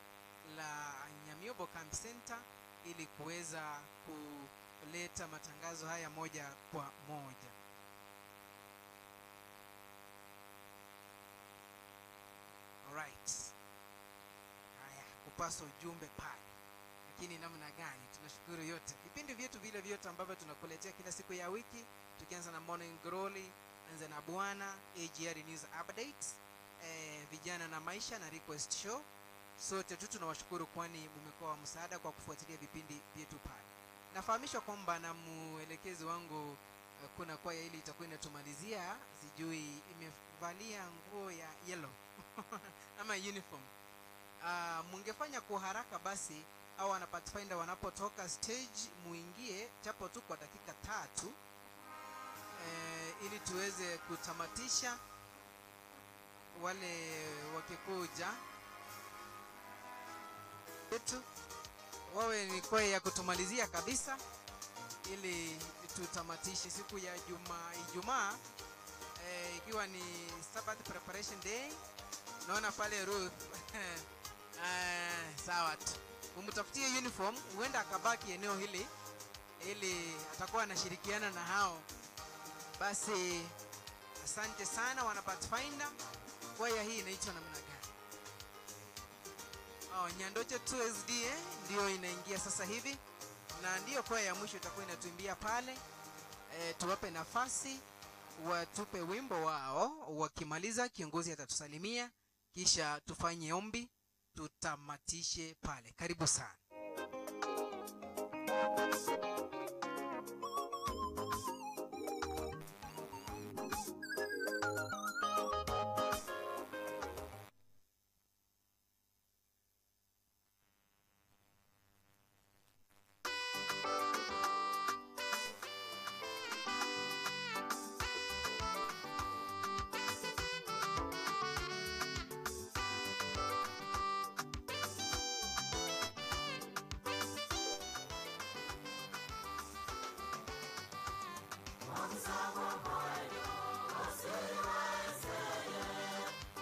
la Nyamiobo Camp Center ili kuweza kuleta matangazo haya moja kwa moja. Alright. Haya, kupasa ujumbe pale. Lakini namna gani? Tunashukuru yote. Vipindi vyetu vile vyote ambavyo tunakuletea kila siku ya wiki, tukianza na Morning Glory, anza na Bwana, AGR News Updates, vijana na maisha na Request Show. Sote tu tunawashukuru, kwani mmekuwa msaada kwa kufuatilia vipindi vyetu pale. Nafahamishwa kwamba na muelekezi wangu kuna kwaya ili itakuwa inatumalizia, sijui imevalia nguo ya yellow ama uniform. Mungefanya kwa haraka basi, au wana Pathfinder wanapotoka stage muingie chapo tu kwa dakika 3 ili tuweze kutamatisha. Wale wakikuja yetu wawe ni kwaya ya kutumalizia kabisa, ili tutamatishe siku ya Ijumaa, ikiwa ni Sabbath Preparation Day. Naona pale Ruth sawa tu, umtafutie uniform, huenda akabaki eneo hili ili atakuwa anashirikiana na hao. Basi asante sana wana Pathfinder. Kwaya hii inaitwa namna gani? Nyandoche 2SD ndio inaingia sasa hivi, na ndio kwaya ya mwisho itakuwa inatuimbia pale. Tuwape nafasi watupe wimbo wao, wakimaliza kiongozi atatusalimia, kisha tufanye ombi tutamatishe pale. Karibu sana.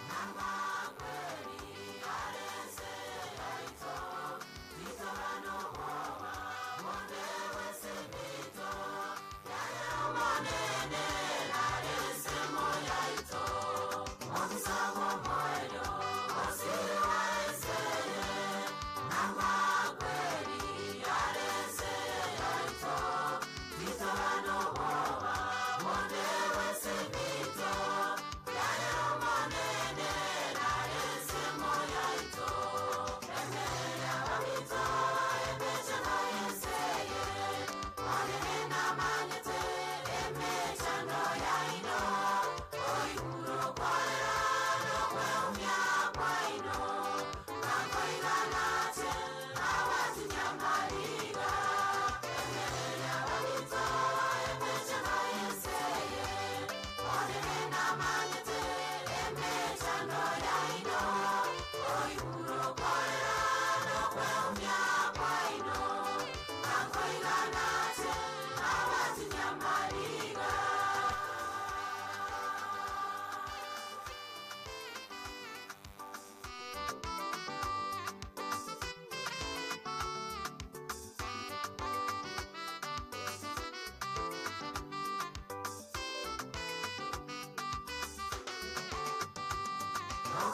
Namba kweli arese yaito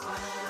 wewe